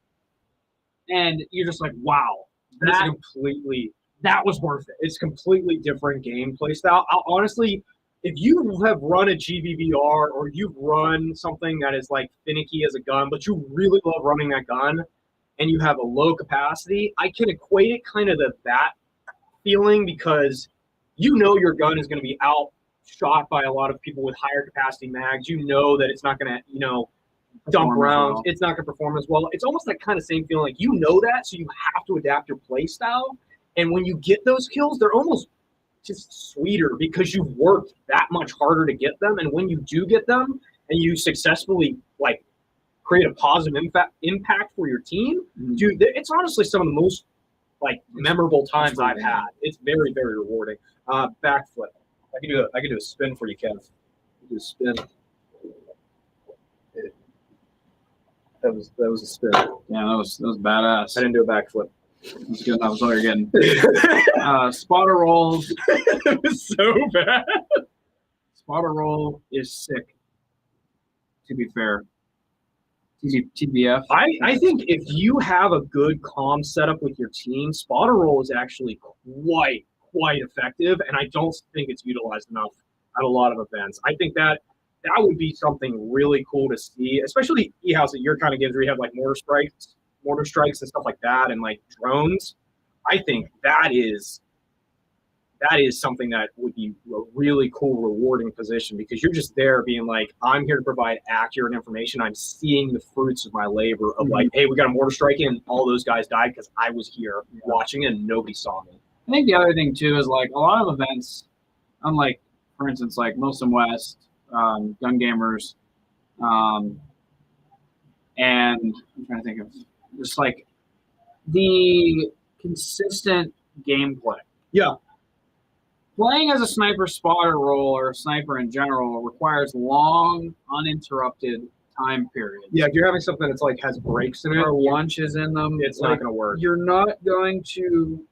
Speaker 2: And you're just like, wow, that was worth it.
Speaker 1: It's completely different gameplay style. Honestly, if you have run a GVVR or you've run something that is like finicky as a gun, but you really love running that gun and you have a low capacity, I can equate it kind of to that feeling because you know your gun is going to be outshot by a lot of people with higher capacity mags. You know that it's not going to, dump rounds. Well. It's not going to perform as well. It's almost that kind of same feeling. Like, you know that, so you have to adapt your play style. And when you get those kills, they're almost just sweeter because you've worked that much harder to get them. And when you do get them and you successfully, like, create a positive impact for your team, dude, it's honestly some of the most, like, memorable times I've had. It's very, very rewarding. Backflip. I can do a spin for you, Kev. Do a spin. That was a spin.
Speaker 2: Yeah, that was badass.
Speaker 1: I didn't do a backflip.
Speaker 2: That's good. That was all you're getting. Spotter rolls.
Speaker 1: It was so bad.
Speaker 2: Spotter roll is sick. To be fair. TBF.
Speaker 1: I think if you have a good comm setup with your team, spotter roll is actually quite effective, and I don't think it's utilized enough at a lot of events. I think that would be something really cool to see, especially E-House at your kind of games where you have like mortar strikes and stuff like that, and like drones. I think that is something that would be a really cool, rewarding position because you're just there being like, I'm here to provide accurate information. I'm seeing the fruits of my labor of like, hey, we got a mortar strike in, and all those guys died because I was here watching it and nobody saw me.
Speaker 2: I think the other thing too is like a lot of events, unlike for instance like Milsim West, Gun Gamers, and I'm trying to think of just like the consistent gameplay.
Speaker 1: Yeah.
Speaker 2: Playing as a sniper spotter role or a sniper in general requires long, uninterrupted time periods.
Speaker 1: Yeah, if you're having something that's like has breaks in it
Speaker 2: or lunches in them,
Speaker 1: it's not going to work.
Speaker 2: You're not going to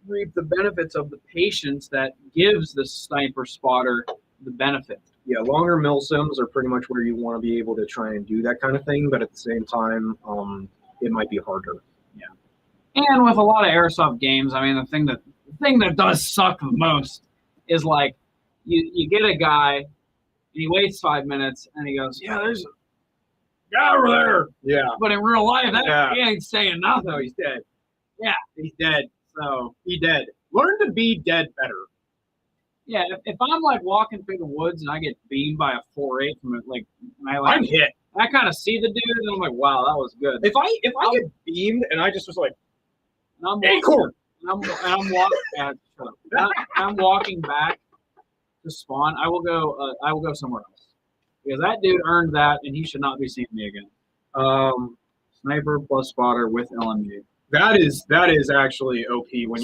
Speaker 2: reap the benefits of the patience that gives the sniper spotter the benefit.
Speaker 1: Yeah, longer milsims are pretty much where you want to be able to try and do that kind of thing, but at the same time, it might be harder.
Speaker 2: Yeah. And with a lot of Airsoft games, I mean, the thing that does suck the most is like you get a guy and he waits 5 minutes and he goes, yeah, there's a guy over there.
Speaker 1: Yeah.
Speaker 2: But in real life, he ain't saying nothing.
Speaker 1: No, he's dead.
Speaker 2: Yeah.
Speaker 1: He's dead. So he dead. Learn to be dead better.
Speaker 2: Yeah, if I'm like walking through the woods and I get beamed by a 4.8 from it, like
Speaker 1: I'm hit.
Speaker 2: I kind of see the dude and I'm like, wow, that was good.
Speaker 1: If I get beamed and I just was like,
Speaker 2: acorn. I'm walking back to spawn. I will go somewhere else because that dude earned that, and he should not be seeing me again. Sniper plus spotter with LMG.
Speaker 1: That is actually OP when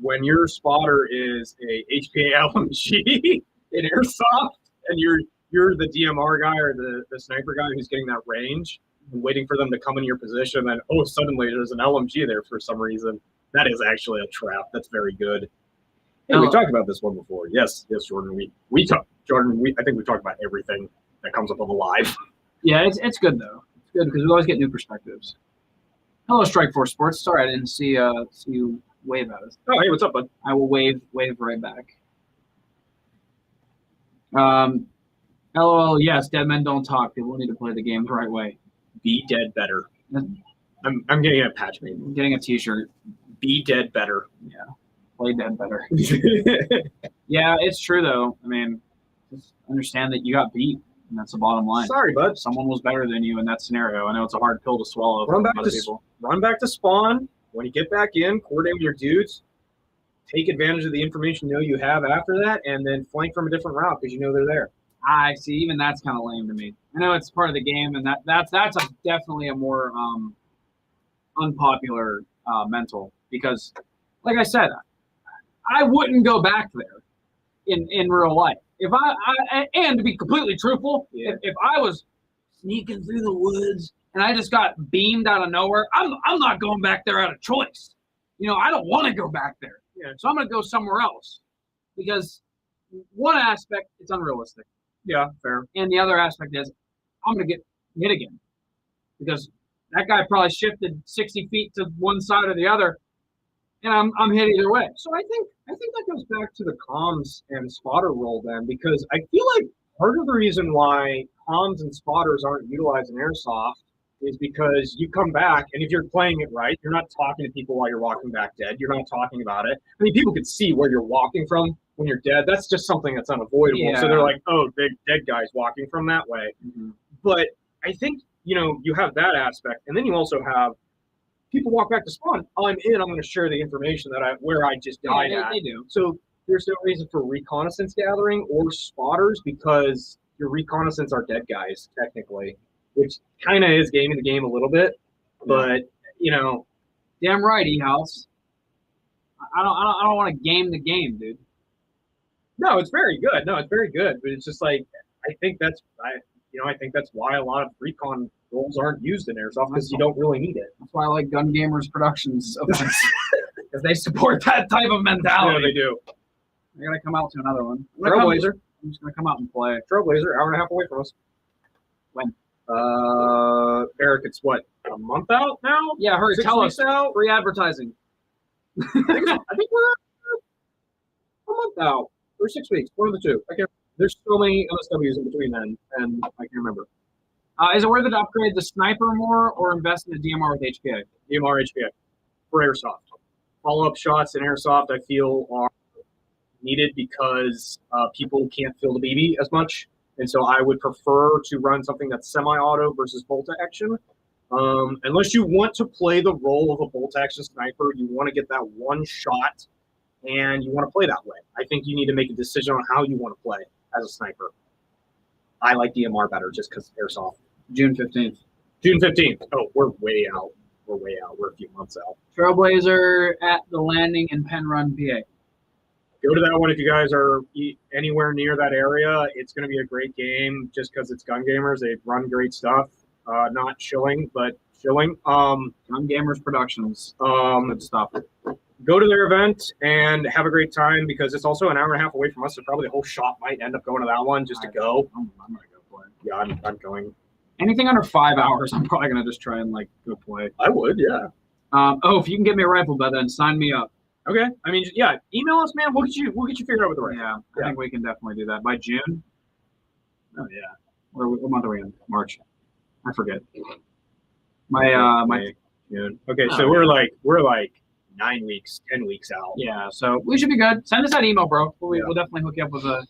Speaker 1: when your spotter is a HPA LMG in Airsoft, and you're the DMR guy or the sniper guy who's getting that range and waiting for them to come in your position, and suddenly there's an LMG there for some reason. That is actually a trap. That's very good. Hey, we talked about this one before. Yes, Jordan. I think we talked about everything that comes up on the live.
Speaker 2: Yeah, it's good though. It's good because we always get new perspectives. Hello, Strike Force Sports. Sorry, I didn't see you wave at us.
Speaker 1: Oh, hey, what's up, bud?
Speaker 2: I will wave right back. LOL. Yes, dead men don't talk. People need to play the game the right way.
Speaker 1: Be dead better. I'm getting a patch made.
Speaker 2: I'm getting a T-shirt.
Speaker 1: Be dead better.
Speaker 2: Yeah. Play dead better. Yeah, it's true though. I mean, just understand that you got beat, and that's the bottom line.
Speaker 1: Sorry, bud.
Speaker 2: Someone was better than you in that scenario. I know it's a hard pill to swallow.
Speaker 1: Run back to spawn. When you get back in, coordinate with your dudes. take advantage of the information you have after that, and then flank from a different route because they're there.
Speaker 2: I see. Even that's kind of lame to me. I know it's part of the game, and that's definitely a more unpopular mental because, like I said, I wouldn't go back there in real life. If I and to be completely truthful, if I was sneaking through the woods and I just got beamed out of nowhere, I'm not going back there out of choice. I don't want to go back there.
Speaker 1: Yeah.
Speaker 2: So I'm going to go somewhere else because one aspect, it's unrealistic.
Speaker 1: Yeah, fair.
Speaker 2: And the other aspect is I'm going to get hit again because that guy probably shifted 60 feet to one side or the other, and I'm hit either way.
Speaker 1: So I think that goes back to the comms and spotter role then, because I feel like part of the reason why comms and spotters aren't utilized in Airsoft is because you come back, and if you're playing it right, you're not talking to people while you're walking back dead. You're not talking about it. I mean, people can see where you're walking from when you're dead. That's just something that's unavoidable.
Speaker 2: Yeah.
Speaker 1: So they're like, oh, big dead guy's walking from that way.
Speaker 2: Mm-hmm.
Speaker 1: But I think, you have that aspect, and then you also have people walk back to spawn. I'm going to share the information where I just died at.
Speaker 2: They do.
Speaker 1: So there's no reason for reconnaissance gathering or spotters because your reconnaissance are dead guys, technically, which kind of is gaming the game a little bit. But,
Speaker 2: damn right, E-House. I don't want to game the game, dude.
Speaker 1: No, it's very good. But it's just like, I think that's why a lot of recon roles aren't used in Airsoft because you don't really need it.
Speaker 2: That's why I like Gun Gamers Productions events because they support that type of mentality.
Speaker 1: Yeah, they do.
Speaker 2: They're gonna come out to another one.
Speaker 1: Trailblazer.
Speaker 2: I'm just gonna come out and play.
Speaker 1: Trailblazer, hour and a half away from us.
Speaker 2: When?
Speaker 1: Eric, it's what, a month out now?
Speaker 2: Yeah, hurry, tell us.
Speaker 1: Out?
Speaker 2: Free advertising.
Speaker 1: I think we're a month out. Or 6 weeks. One of the two. There's so many MSWs in between then, and I can't remember.
Speaker 2: Is it worth it to upgrade the sniper more or invest in a DMR with HPA?
Speaker 1: DMR HPA for Airsoft. Follow-up shots in Airsoft, I feel, are needed because people can't feel the BB as much. And so I would prefer to run something that's semi-auto versus bolt action. Unless you want to play the role of a bolt action sniper, you want to get that one shot and you want to play that way. I think you need to make a decision on how you want to play as a sniper. I like DMR better just because Airsoft.
Speaker 2: June 15th.
Speaker 1: June 15th. Oh, we're way out. We're a few months out.
Speaker 2: Trailblazer at the landing in Penn Run, PA.
Speaker 1: Go to that one if you guys are anywhere near that area. It's going to be a great game just because it's Gun Gamers. They run great stuff. Not shilling, but shilling.
Speaker 2: Gun Gamers Productions. Good stuff.
Speaker 1: Go to their event and have a great time because it's also an hour and a half away from us. So probably the whole shop might end up going to that one just to go.
Speaker 2: I'm going to go play.
Speaker 1: Yeah, I'm going.
Speaker 2: Anything under 5 hours, I'm probably going to just try and go play.
Speaker 1: I would, yeah.
Speaker 2: If you can get me a rifle by then, sign me up.
Speaker 1: Okay. I mean, yeah, email us, man. We'll get you figured out with the rifle.
Speaker 2: Yeah, I think we can definitely do that. By June? Oh, yeah. What month are we in? March. I forget. My
Speaker 1: June. Okay, so we're like 9 weeks, 10 weeks out.
Speaker 2: Yeah, so we should be good. Send us that email, bro. We'll definitely hook you up with a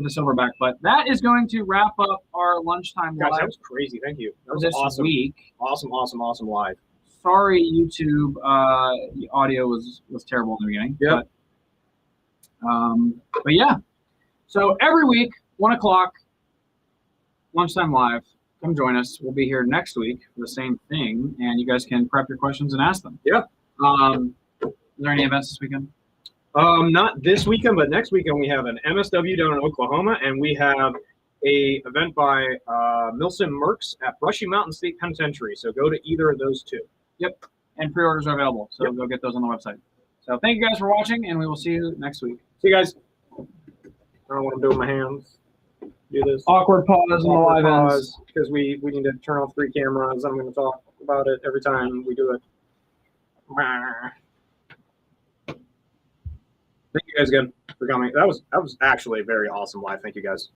Speaker 2: silverback. But that is going to wrap up our lunchtime
Speaker 1: Guys,
Speaker 2: live.
Speaker 1: that was crazy. Thank you. That was
Speaker 2: this
Speaker 1: awesome.
Speaker 2: Week.
Speaker 1: Awesome live.
Speaker 2: Sorry, YouTube. The audio was terrible in the beginning.
Speaker 1: Yeah.
Speaker 2: But yeah. So every week, 1 o'clock, lunchtime live. Come join us. We'll be here next week for the same thing, and you guys can prep your questions and ask them.
Speaker 1: Yeah.
Speaker 2: Is there any events this weekend?
Speaker 1: Not this weekend, but next weekend we have an MSW down in Oklahoma, and we have a event by Milson Mercs at Brushy Mountain State Penitentiary. So go to either of those two.
Speaker 2: Yep. And pre-orders are available, so go get those on the website. So thank you guys for watching, and we will see you next week.
Speaker 1: See you guys. I don't know what I'm doing with my hands. Do this.
Speaker 2: Awkward pause in the live ends.
Speaker 1: Because we need to turn off 3 cameras. I'm going to talk about it every time we do it. Thank you guys again for coming. That was actually a very awesome live. Thank you guys.